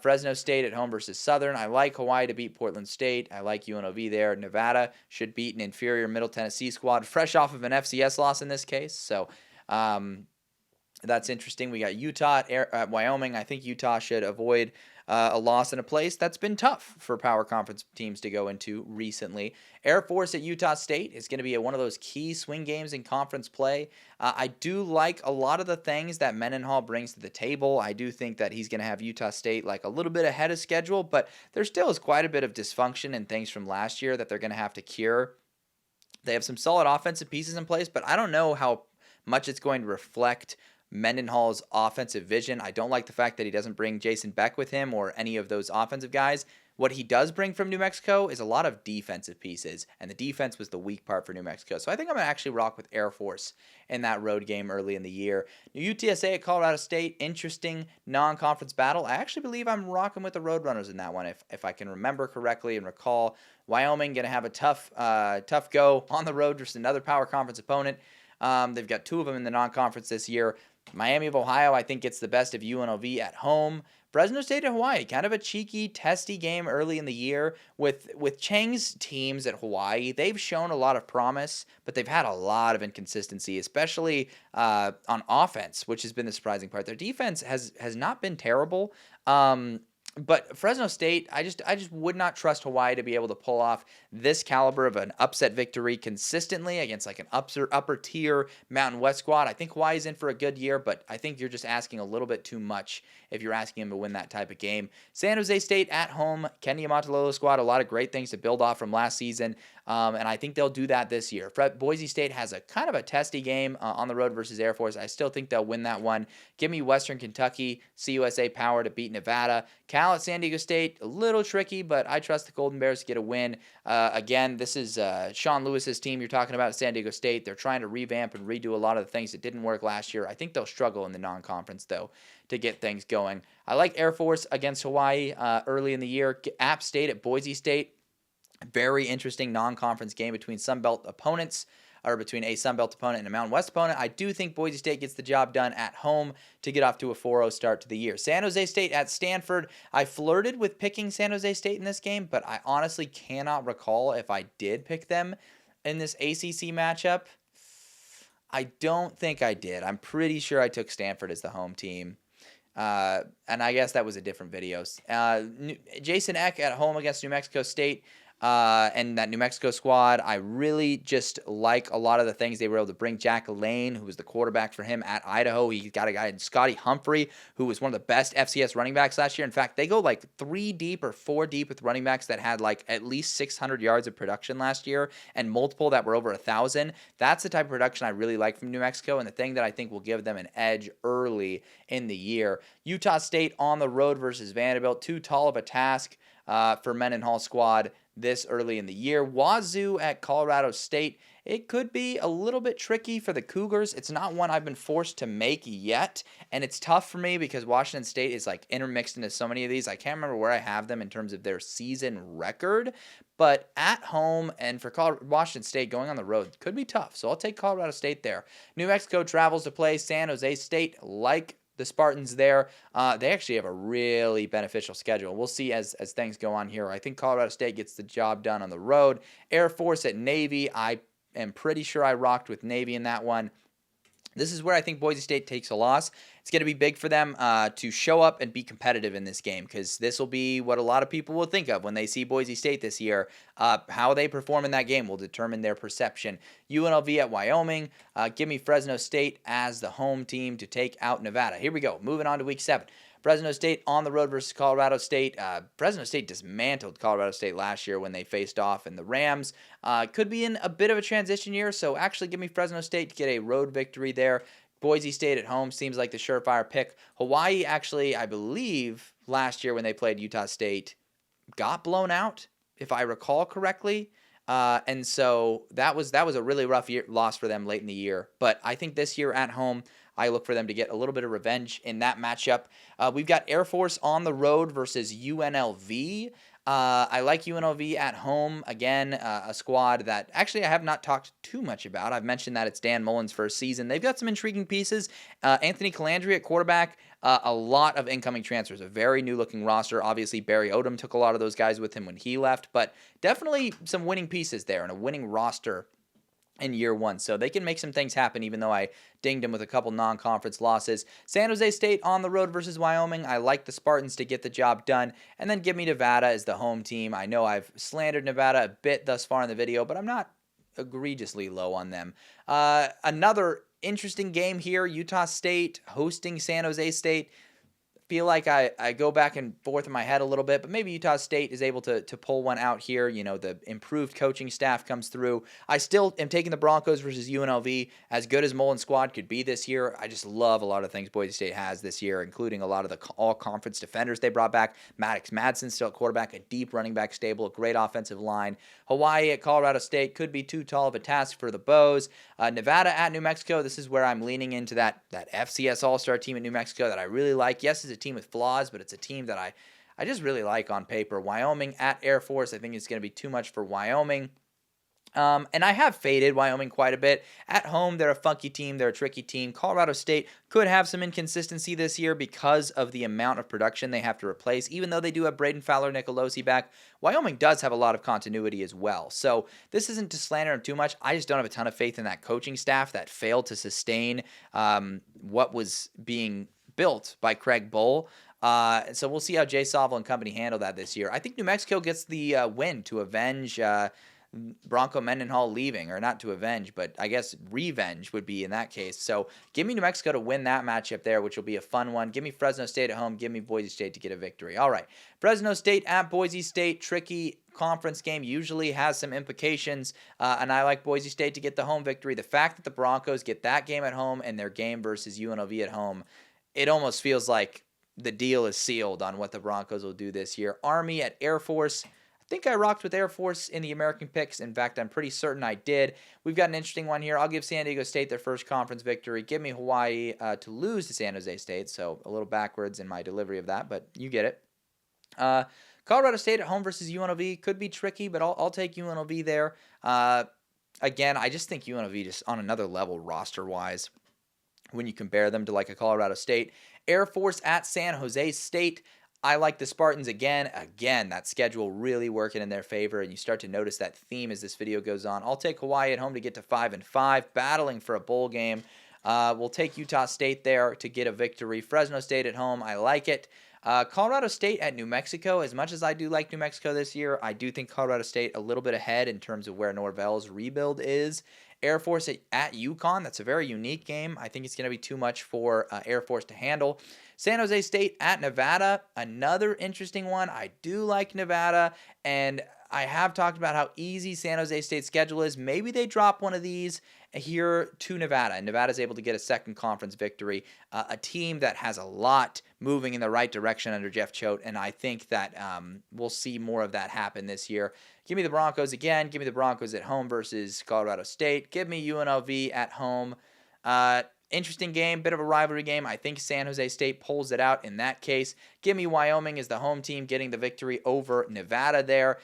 Fresno State at home versus Southern. I like Hawaii to beat Portland State. I like UNLV there. Nevada should beat an inferior Middle Tennessee squad, fresh off of an FCS loss in this case. So that's interesting. We got Utah at Wyoming. I think Utah should avoid a loss in a place that's been tough for power conference teams to go into recently. Air Force at Utah State is going to be one of those key swing games in conference play. I do like a lot of the things that Mendenhall brings to the table. I do think that he's going to have Utah State like a little bit ahead of schedule, but there still is quite a bit of dysfunction and things from last year that they're going to have to cure. They have some solid offensive pieces in place, but I don't know how much it's going to reflect Mendenhall's offensive vision. I don't like the fact that he doesn't bring Jason Beck with him or any of those offensive guys. What he does bring from New Mexico is a lot of defensive pieces, and the defense was the weak part for New Mexico. So I think I'm going to actually rock with Air Force in that road game early in the year. UTSA at Colorado State, interesting non-conference battle. I actually believe I'm rocking with the Roadrunners in that one, if I can remember correctly and recall. Wyoming going to have a tough go on the road versus another power conference opponent. They've got two of them in the non-conference this year. Miami of Ohio, I think, gets the best of UNLV at home. Fresno State and Hawaii, kind of a cheeky, testy game early in the year. With Chang's teams at Hawaii, they've shown a lot of promise, but they've had a lot of inconsistency, especially on offense, which has been the surprising part. Their defense has not been terrible. But Fresno State, I just would not trust Hawaii to be able to pull off this caliber of an upset victory consistently against like an upper tier Mountain West squad. I think Hawaii's in for a good year, but I think you're just asking a little bit too much if you're asking him to win that type of game. San Jose State at home, Kenny Amatololo squad, a lot of great things to build off from last season, and I think they'll do that this year. Boise State has a kind of a testy game on the road versus Air Force. I still think they'll win that one. Give me Western Kentucky, CUSA power to beat Nevada. Cal at San Diego State, a little tricky, but I trust the Golden Bears to get a win. Again, this is Sean Lewis's team you're talking about at San Diego State. They're trying to revamp and redo a lot of the things that didn't work last year. I think they'll struggle in the non-conference, though, to get things going. I like Air Force against Hawaii early in the year. App State at Boise State. Very interesting non-conference game between Sunbelt opponents, or between a Sunbelt opponent and a Mountain West opponent. I do think Boise State gets the job done at home to get off to a 4-0 start to the year. San Jose State at Stanford. I flirted with picking San Jose State in this game, but I honestly cannot recall if I did pick them in this ACC matchup. I don't think I did. I'm pretty sure I took Stanford as the home team. And I guess that was a different video. Jason Eck at home against New Mexico State. And that New Mexico squad, I really just like a lot of the things they were able to bring. Jack Lane, who was the quarterback for him at Idaho. He got a guy in Scotty Humphrey, who was one of the best FCS running backs last year. In fact, they go like 3 deep or 4 deep with running backs that had like at least 600 yards of production last year and multiple that were over 1,000. That's the type of production I really like from New Mexico, and the thing that I think will give them an edge early in the year. Utah State on the road versus Vanderbilt. Too tall of a task for Mendenhall squad this early in the year. Wazoo at Colorado State. It could be a little bit tricky for the Cougars. It's not one I've been forced to make yet, and it's tough for me because Washington State is like intermixed into so many of these. I can't remember where I have them in terms of their season record, but at home and for Washington State going on the road could be tough, so I'll take Colorado State there. New Mexico travels to play San Jose State. Like the Spartans there, they actually have a really beneficial schedule. We'll see as things go on here. I think Colorado State gets the job done on the road. Air Force at Navy. I am pretty sure I rocked with Navy in that one. This is where I think Boise State takes a loss. It's going to be big for them to show up and be competitive in this game, because this will be what a lot of people will think of when they see Boise State this year. How they perform in that game will determine their perception. UNLV at Wyoming. Give me Fresno State as the home team to take out Nevada. Here we go. Moving on to week 7. Fresno State on the road versus Colorado State. Fresno State dismantled Colorado State last year when they faced off, and the Rams could be in a bit of a transition year, so actually give me Fresno State to get a road victory there. Boise State at home seems like the surefire pick. Hawaii, actually, I believe last year when they played Utah State, got blown out, if I recall correctly. And so that was a really rough loss for them late in the year. But I think this year at home, I look for them to get a little bit of revenge in that matchup. We've got Air Force on the road versus UNLV. I like UNLV at home. Again, a squad that actually I have not talked too much about. I've mentioned that it's Dan Mullen's first season. They've got some intriguing pieces. Anthony Calandri at quarterback. A lot of incoming transfers. A very new-looking roster. Obviously, Barry Odom took a lot of those guys with him when he left. But definitely some winning pieces there and a winning roster in year 1. So they can make some things happen, even though I dinged them with a couple non-conference losses. San Jose State on the road versus Wyoming. I like the Spartans to get the job done. And then give me Nevada as the home team. I know I've slandered Nevada a bit thus far in the video, but I'm not egregiously low on them. Another interesting game here. Utah State hosting San Jose State. Feel like I go back and forth in my head a little bit, but maybe Utah State is able to pull one out here. You know, the improved coaching staff comes through. I still am taking the Broncos versus UNLV. As good as Mullen's squad could be this year, I just love a lot of things Boise State has this year, including a lot of the all-conference defenders they brought back. Maddox Madsen still at quarterback, a deep running back stable, a great offensive line. Hawaii at Colorado State could be too tall of a task for the Bows. Nevada at New Mexico. This is where I'm leaning into that FCS All-Star team at New Mexico that I really like. Yes, it's a team with flaws, but it's a team that I just really like on paper. Wyoming at Air Force. I think it's going to be too much for Wyoming. And I have faded Wyoming quite a bit. At home, they're a funky team. They're a tricky team. Colorado State could have some inconsistency this year because of the amount of production they have to replace. Even though they do have Braden Fowler-Nicolosi back, Wyoming does have a lot of continuity as well. So this isn't to slander them too much. I just don't have a ton of faith in that coaching staff that failed to sustain what was being built by Craig Bull. So we'll see how Jay Sawvel and company handle that this year. I think New Mexico gets the win to avenge Bronco Mendenhall leaving, or not to avenge, but I guess revenge would be in that case. So give me New Mexico to win that matchup there, which will be a fun one. Give me Fresno State at home. Give me Boise State to get a victory. All right, Fresno State at Boise State, tricky conference game, usually has some implications, and I like Boise State to get the home victory. The fact that the Broncos get that game at home and their game versus UNLV at home, it almost feels like the deal is sealed on what the Broncos will do this year. Army at Air Force. I think I rocked with Air Force in the American picks. In fact, I'm pretty certain I did. We've got an interesting one here. I'll give San Diego State their first conference victory. Give me Hawaii to lose to San Jose State. So a little backwards in my delivery of that, but you get it. Colorado State at home versus UNLV could be tricky, but I'll take UNLV there. Again, I just think UNLV just on another level roster-wise when you compare them to like a Colorado State. Air Force at San Jose State. I like the Spartans again. Again, that schedule really working in their favor, and you start to notice that theme as this video goes on. I'll take Hawaii at home to get to 5-5, battling for a bowl game. We'll take Utah State there to get a victory. Fresno State at home, I like it. Colorado State at New Mexico. As much as I do like New Mexico this year, I do think Colorado State a little bit ahead in terms of where Norvell's rebuild is. Air Force at UConn. That's a very unique game. I think it's going to be too much for Air Force to handle. San Jose State at Nevada. Another interesting one. I do like Nevada, and I have talked about how easy San Jose State's schedule is. Maybe they drop one of these here to Nevada, and Nevada's able to get a second conference victory. A team that has a lot moving in the right direction under Jeff Choate, and I think that we'll see more of that happen this year. Give me the Broncos again. Give me the Broncos at home versus Colorado State. Give me UNLV at home. Interesting game, bit of a rivalry game. I think San Jose State pulls it out in that case. Give me Wyoming as the home team getting the victory over Nevada there.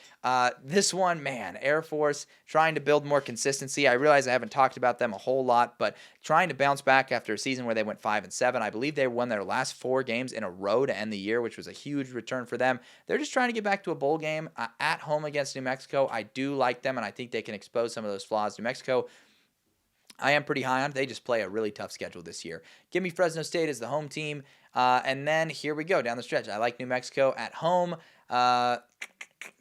This one, man, Air Force trying to build more consistency. I realize I haven't talked about them a whole lot, but trying to bounce back after a season where they went 5-7. I believe they won their last 4 games in a row to end the year, which was a huge return for them. They're just trying to get back to a bowl game at home against New Mexico. I do like them, and I think they can expose some of those flaws. New Mexico, I am pretty high on it. They just play a really tough schedule this year. Give me Fresno State as the home team. And then here we go down the stretch. I like New Mexico at home.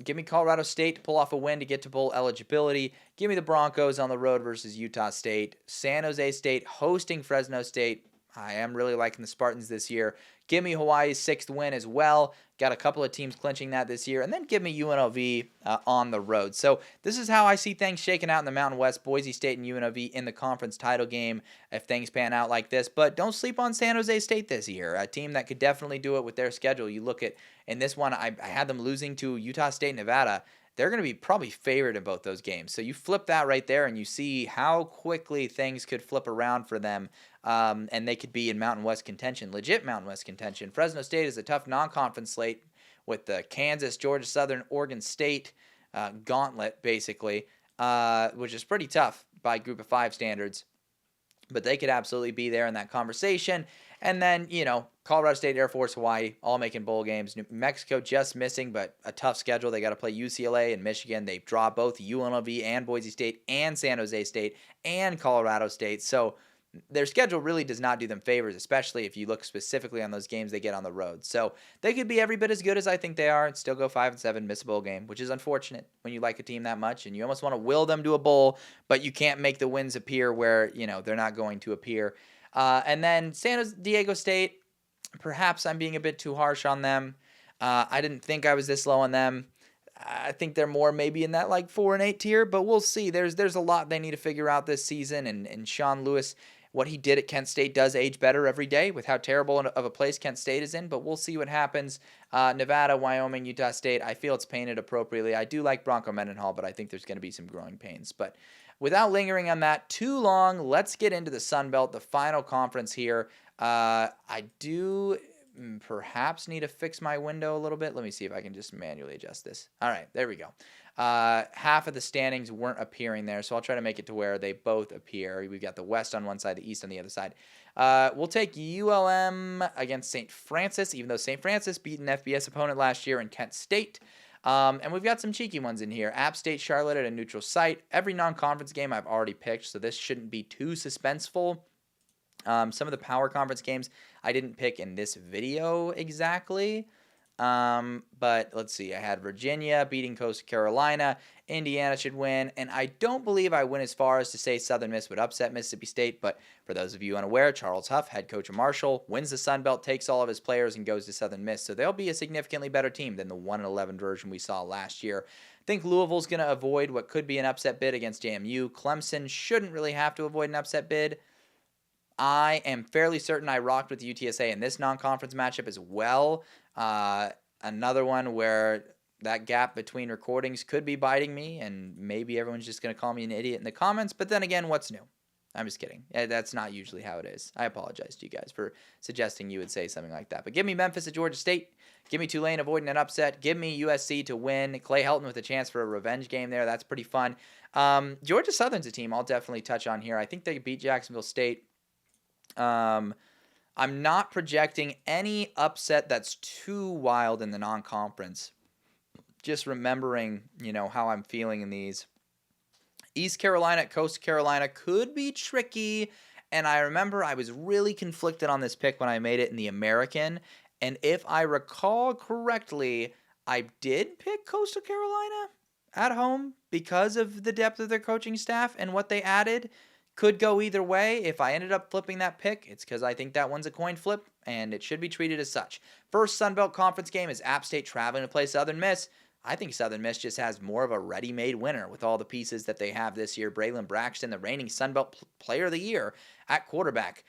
Give me Colorado State to pull off a win to get to bowl eligibility. Give me the Broncos on the road versus Utah State. San Jose State hosting Fresno State. I am really liking the Spartans this year. Give me Hawaii's 6th win as well. Got a couple of teams clinching that this year. And then give me UNLV on the road. So this is how I see things shaking out in the Mountain West. Boise State and UNLV in the conference title game if things pan out like this. But don't sleep on San Jose State this year. A team that could definitely do it with their schedule. You look at, in this one, I had them losing to Utah State, Nevada. They're going to be probably favored in both those games. So you flip that right there and you see how quickly things could flip around for them. And they could be in Mountain West contention, legit Mountain West contention. Fresno State is a tough non-conference slate with the Kansas, Georgia Southern, Oregon State gauntlet, basically, which is pretty tough by Group of 5 standards. But they could absolutely be there in that conversation. And then, Colorado State, Air Force, Hawaii, all making bowl games. New Mexico just missing, but a tough schedule. They got to play UCLA and Michigan. They draw both UNLV and Boise State and San Jose State and Colorado State. So their schedule really does not do them favors, especially if you look specifically on those games they get on the road. So they could be every bit as good as I think they are and still go 5-7, miss a bowl game, which is unfortunate when you like a team that much and you almost want to will them to a bowl, but you can't make the wins appear where, they're not going to appear. And then San Diego State, perhaps I'm being a bit too harsh on them. I didn't think I was this low on them. I think they're more maybe in that 4-8 tier, but we'll see. There's a lot they need to figure out this season, and Sean Lewis, what he did at Kent State does age better every day with how terrible of a place Kent State is in, but we'll see what happens. Nevada, Wyoming, Utah State, I feel it's painted appropriately. I do like Bronco Mendenhall, but I think there's going to be some growing pains. But without lingering on that too long, let's get into the Sun Belt, the final conference here. I do perhaps need to fix my window a little bit. Let me see if I can just manually adjust this. All right, there we go. Half of the standings weren't appearing there, so I'll try to make it to where they both appear. We've got the West on one side, the East on the other side. We'll take ULM against St. Francis, even though St. Francis beat an FBS opponent last year in Kent State. And we've got some cheeky ones in here. App State, Charlotte at a neutral site. Every non-conference game I've already picked, so this shouldn't be too suspenseful. Some of the power conference games I didn't pick in this video exactly. But let's see. I had Virginia beating Coastal Carolina. Indiana should win. And I don't believe I went as far as to say Southern Miss would upset Mississippi State. But for those of you unaware, Charles Huff, head coach of Marshall, wins the Sun Belt, takes all of his players, and goes to Southern Miss. So they'll be a significantly better team than the 1-11 version we saw last year. I think Louisville's going to avoid what could be an upset bid against JMU. Clemson shouldn't really have to avoid an upset bid. I am fairly certain I rocked with UTSA in this non-conference matchup as well. Another one where that gap between recordings could be biting me, and maybe everyone's just going to call me an idiot in the comments. But then again, what's new? I'm just kidding. That's not usually how it is. I apologize to you guys for suggesting you would say something like that. But give me Memphis at Georgia State. Give me Tulane avoiding an upset. Give me USC to win. Clay Helton with a chance for a revenge game there. That's pretty fun. Georgia Southern's a team I'll definitely touch on here. I think they beat Jacksonville State. I'm not projecting any upset that's too wild in the non-conference. Just remembering, how I'm feeling in these. East Carolina at Coastal Carolina could be tricky. And I remember I was really conflicted on this pick when I made it in the American. And if I recall correctly, I did pick Coastal Carolina at home because of the depth of their coaching staff and what they added. Could go either way. If I ended up flipping that pick, it's because I think that one's a coin flip, and it should be treated as such. First Sun Belt Conference game is App State traveling to play Southern Miss. I think Southern Miss just has more of a ready-made winner with all the pieces that they have this year. Braylon Braxton, the reigning Sun Belt Player of the Year at quarterback.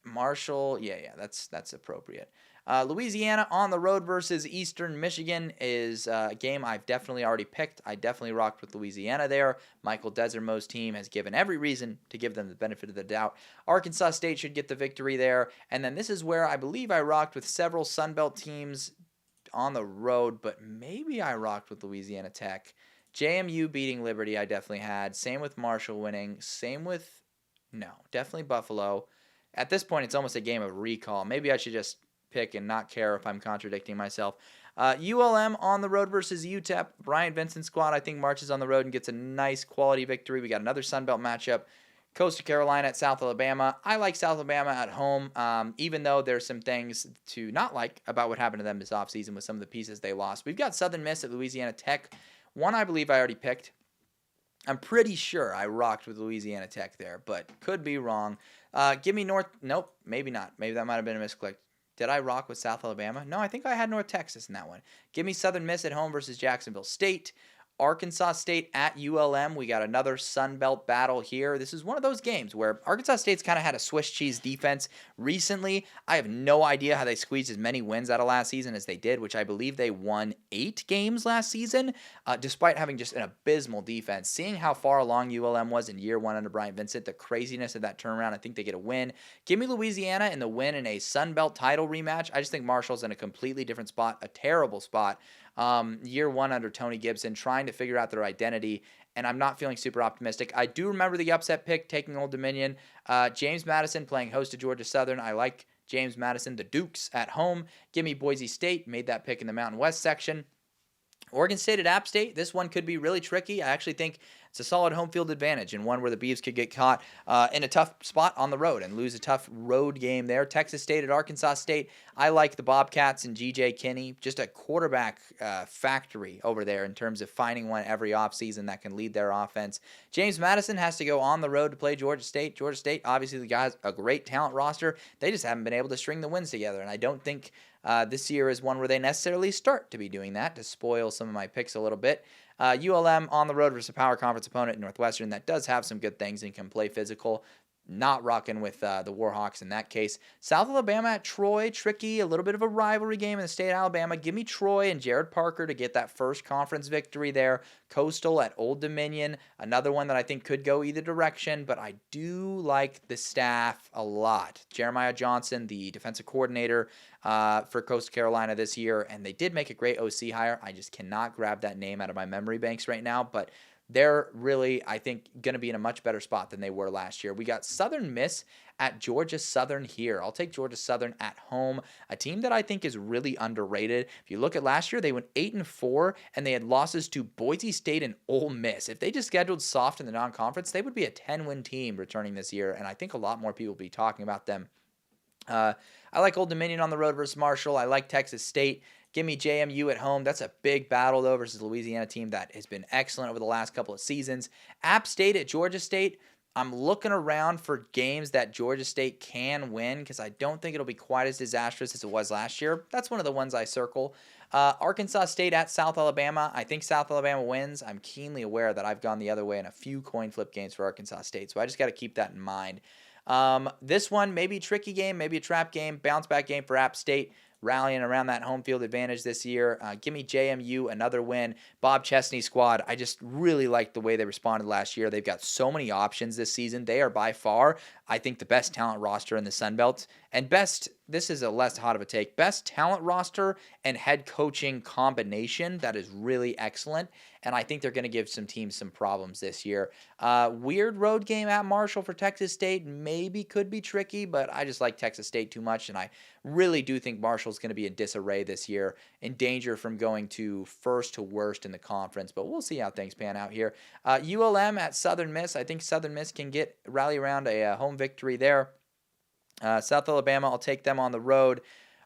Marshall, that's appropriate. Louisiana on the road versus Eastern Michigan is a game I've definitely already picked. I definitely rocked with Louisiana there. Michael Desormeaux's team has given every reason to give them the benefit of the doubt. Arkansas State should get the victory there. And then this is where I believe I rocked with several Sun Belt teams on the road, but maybe I rocked with Louisiana Tech. JMU beating Liberty I definitely had. Same with Marshall winning. Definitely Buffalo. At this point, it's almost a game of recall. Maybe I should just pick and not care if I'm contradicting myself. ULM on the road versus UTEP. Brian Vincent's squad, I think, marches on the road and gets a nice quality victory. We got another Sun Belt matchup. Coastal Carolina at South Alabama. I like South Alabama at home, even though there's some things to not like about what happened to them this offseason with some of the pieces they lost. We've got Southern Miss at Louisiana Tech. One I believe I already picked. I'm pretty sure I rocked with Louisiana Tech there, but could be wrong. Give me North. Nope, maybe not. Maybe that might have been a misclick. Did I rock with South Alabama? No, I think I had North Texas in that one. Give me Southern Miss at home versus Jacksonville State. Arkansas State at ULM. We got another Sun Belt battle here. This is one of those games where Arkansas State's kind of had a Swiss cheese defense recently. I have no idea how they squeezed as many wins out of last season as they did, which I believe they won 8 games last season, despite having just an abysmal defense. Seeing how far along ULM was in year 1 under Brian Vincent, the craziness of that turnaround, I think they get a win. Give me Louisiana in the win in a Sun Belt title rematch. I just think Marshall's in a completely different spot, a terrible spot. Year 1 under Tony Gibson, trying to figure out their identity, and I'm not feeling super optimistic. I do remember the upset pick, taking Old Dominion. James Madison playing host to Georgia Southern. I like James Madison, the Dukes at home. Give me Boise State, made that pick in the Mountain West section. Oregon State at App State, this one could be really tricky. I actually think it's a solid home field advantage and one where the Beavs could get caught in a tough spot on the road and lose a tough road game there. Texas State at Arkansas State, I like the Bobcats and G.J. Kinney, just a quarterback factory over there in terms of finding one every offseason that can lead their offense. James Madison has to go on the road to play Georgia State. Georgia State, obviously, the guys, a great talent roster. They just haven't been able to string the wins together, and I don't think this year is one where they necessarily start to be doing that, to spoil some of my picks a little bit. ULM on the road versus a power conference opponent in Northwestern that does have some good things and can play physical. Not rocking with the Warhawks in that case. South Alabama at Troy, tricky, a little bit of a rivalry game in the state of Alabama. Give me Troy and Jared Parker to get that first conference victory there. Coastal at Old Dominion, another one that I think could go either direction, but I do like the staff a lot. Jeremiah Johnson, the defensive coordinator for Coastal Carolina this year, and they did make a great OC hire. I just cannot grab that name out of my memory banks right now, but they're really, I think, going to be in a much better spot than they were last year. We got Southern Miss at Georgia Southern here. I'll take Georgia Southern at home, a team that I think is really underrated. If you look at last year, they went 8-4, and they had losses to Boise State and Ole Miss. If they just scheduled soft in the non-conference, they would be a 10-win team returning this year, and I think a lot more people will be talking about them. I like Old Dominion on the road versus Marshall. I like Texas State. Give me JMU at home. That's a big battle, though, versus the Louisiana team that has been excellent over the last couple of seasons. App State at Georgia State. I'm looking around for games that Georgia State can win because I don't think it'll be quite as disastrous as it was last year. That's one of the ones I circle. Arkansas State at South Alabama. I think South Alabama wins. I'm keenly aware that I've gone the other way in a few coin flip games for Arkansas State, so I just got to keep that in mind. This one, maybe a tricky game, maybe a trap game, bounce back game for App State, rallying around that home field advantage this year. Give me JMU, another win. Bob Chesney's squad, I just really like the way they responded last year. They've got so many options this season. They are by far, I think, the best talent roster in the Sun Belt. And best, this is a less hot of a take, best talent roster and head coaching combination that is really excellent. And I think they're going to give some teams some problems this year. Weird road game at Marshall for Texas State maybe could be tricky, but I just like Texas State too much, and I really do think Marshall's going to be in disarray this year, in danger from going to first to worst in the conference, but we'll see how things pan out here. ULM at Southern Miss. I think Southern Miss can rally around a home victory there. South Alabama, I'll take them on the road.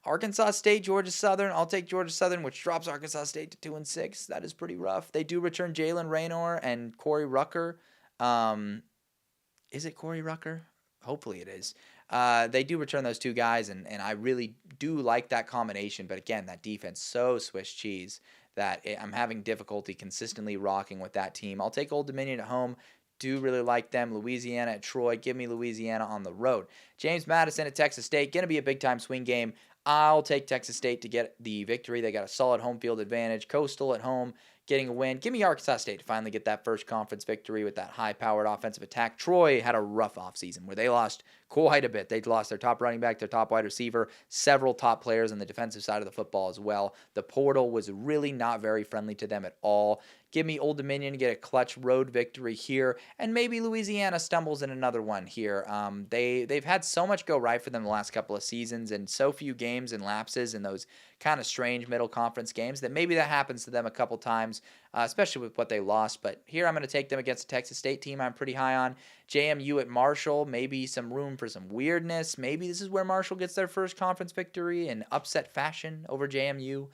Arkansas State, Georgia Southern. I'll take Georgia Southern, which drops Arkansas State to 2-6. That is pretty rough. They do return Jalen Raynor and Corey Rucker. Is it Corey Rucker? Hopefully it is. They do return those two guys, and I really do like that combination. But again, that defense, so Swiss cheese that I'm having difficulty consistently rocking with that team. I'll take Old Dominion at home. Do really like them. Louisiana at Troy. Give me Louisiana on the road. James Madison at Texas State. Going to be a big-time swing game. I'll take Texas State to get the victory. They got a solid home field advantage. Coastal at home, getting a win. Give me Arkansas State to finally get that first conference victory with that high-powered offensive attack. Troy had a rough offseason where they lost quite a bit. They lost their top running back, their top wide receiver, several top players on the defensive side of the football as well. The portal was really not very friendly to them at all. Give me Old Dominion get a clutch road victory here, and maybe Louisiana stumbles in another one here. They've had so much go right for them the last couple of seasons, and so few games and lapses in those kind of strange middle conference games that maybe that happens to them a couple times, especially with what they lost. But here I'm going to take them against a Texas State team I'm pretty high on. JMU at Marshall, maybe some room for some weirdness. Maybe this is where Marshall gets their first conference victory in upset fashion over JMU.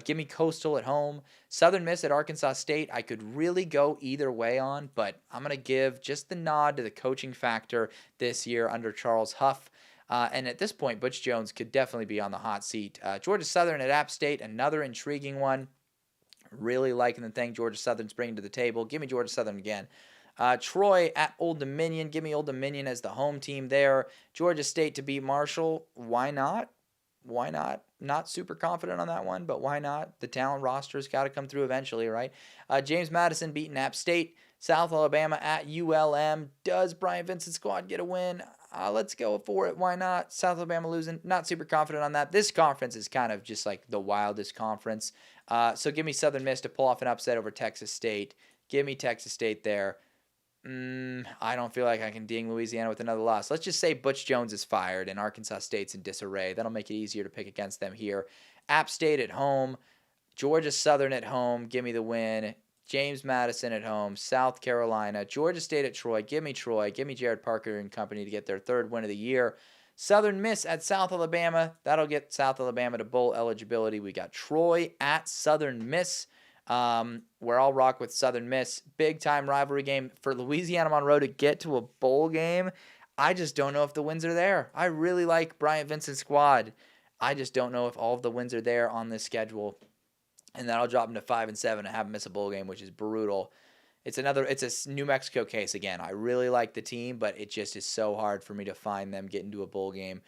Give me Coastal at home. Southern Miss at Arkansas State, I could really go either way on, but I'm going to give just the nod to the coaching factor this year under Charles Huff. And at this point, Butch Jones could definitely be on the hot seat. Georgia Southern at App State, another intriguing one. Really liking the thing Georgia Southern's bringing to the table. Give me Georgia Southern again. Troy at Old Dominion. Give me Old Dominion as the home team there. Georgia State to beat Marshall. Why not? Why not? Not super confident on that one, but why not? The talent roster's got to come through eventually, right? James Madison beating App State. South Alabama at ULM. Does Brian Vincent's squad get a win? Let's go for it. Why not? South Alabama losing. Not super confident on that. This conference is kind of just like the wildest conference. So give me Southern Miss to pull off an upset over Texas State. Give me Texas State there. I don't feel like I can ding Louisiana with another loss. Let's just say Butch Jones is fired and Arkansas State's in disarray. That'll make it easier to pick against them here. App State at home. Georgia Southern at home. Give me the win. James Madison at home. South Carolina. Georgia State at Troy. Give me Troy. Give me Jared Parker and company to get their third win of the year. Southern Miss at South Alabama. That'll get South Alabama to bowl eligibility. We got Troy at Southern Miss. Where I'll rock with Southern Miss. Big time rivalry game for Louisiana Monroe to get to a bowl game. I just don't know if the wins are there. I really like Brian Vincent's squad. I just don't know if all of the wins are there on this schedule. And that'll drop them to 5-7 and have them miss a bowl game, which is brutal. It's a New Mexico case again. I really like the team, but it just is so hard for me to find them getting to a bowl game.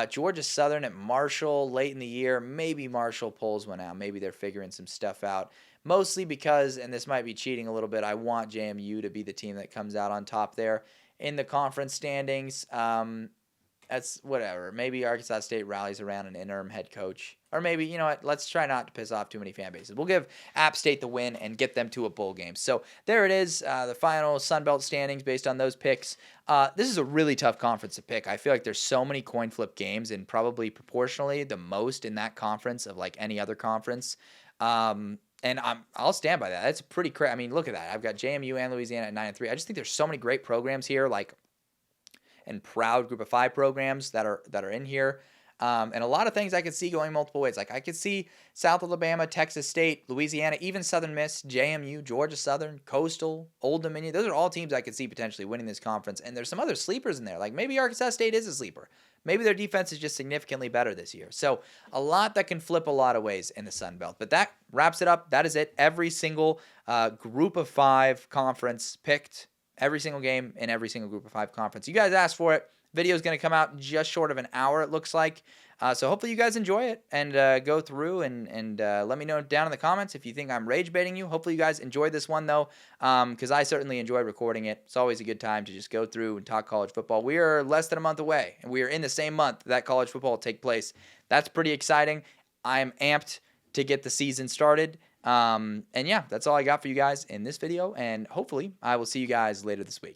Georgia Southern at Marshall late in the year. Maybe Marshall pulls one out. Maybe they're figuring some stuff out. Mostly because, and this might be cheating a little bit, I want JMU to be the team that comes out on top there in the conference standings. That's whatever. Maybe Arkansas State rallies around an interim head coach. Or maybe, you know what, let's try not to piss off too many fan bases. We'll give App State the win and get them to a bowl game. So there it is, the final Sun Belt standings based on those picks. This is a really tough conference to pick. I feel like there's so many coin flip games and probably proportionally the most in that conference of like any other conference. And I'll stand by that. That's pretty crazy. I mean, look at that. I've got JMU and Louisiana at 9-3. I just think there's so many great programs here, like, and proud Group of 5 programs that are in here. And a lot of things I could see going multiple ways. Like I could see South Alabama, Texas State, Louisiana, even Southern Miss, JMU, Georgia Southern, Coastal, Old Dominion. Those are all teams I could see potentially winning this conference. And there's some other sleepers in there. Like maybe Arkansas State is a sleeper. Maybe their defense is just significantly better this year. So a lot that can flip a lot of ways in the Sun Belt. But that wraps it up. That is it. Every single Group of 5 conference picked. Every single game in every single Group of 5 conference. You guys asked for it. Video is going to come out just short of an hour, it looks like. So hopefully you guys enjoy it and go through and let me know down in the comments if you think I'm rage baiting you. Hopefully you guys enjoyed this one, though, because I certainly enjoyed recording it. It's always a good time to just go through and talk college football. We are less than a month away, and we are in the same month that college football will take place. That's pretty exciting. I am amped to get the season started. And yeah, that's all I got for you guys in this video, and hopefully I will see you guys later this week.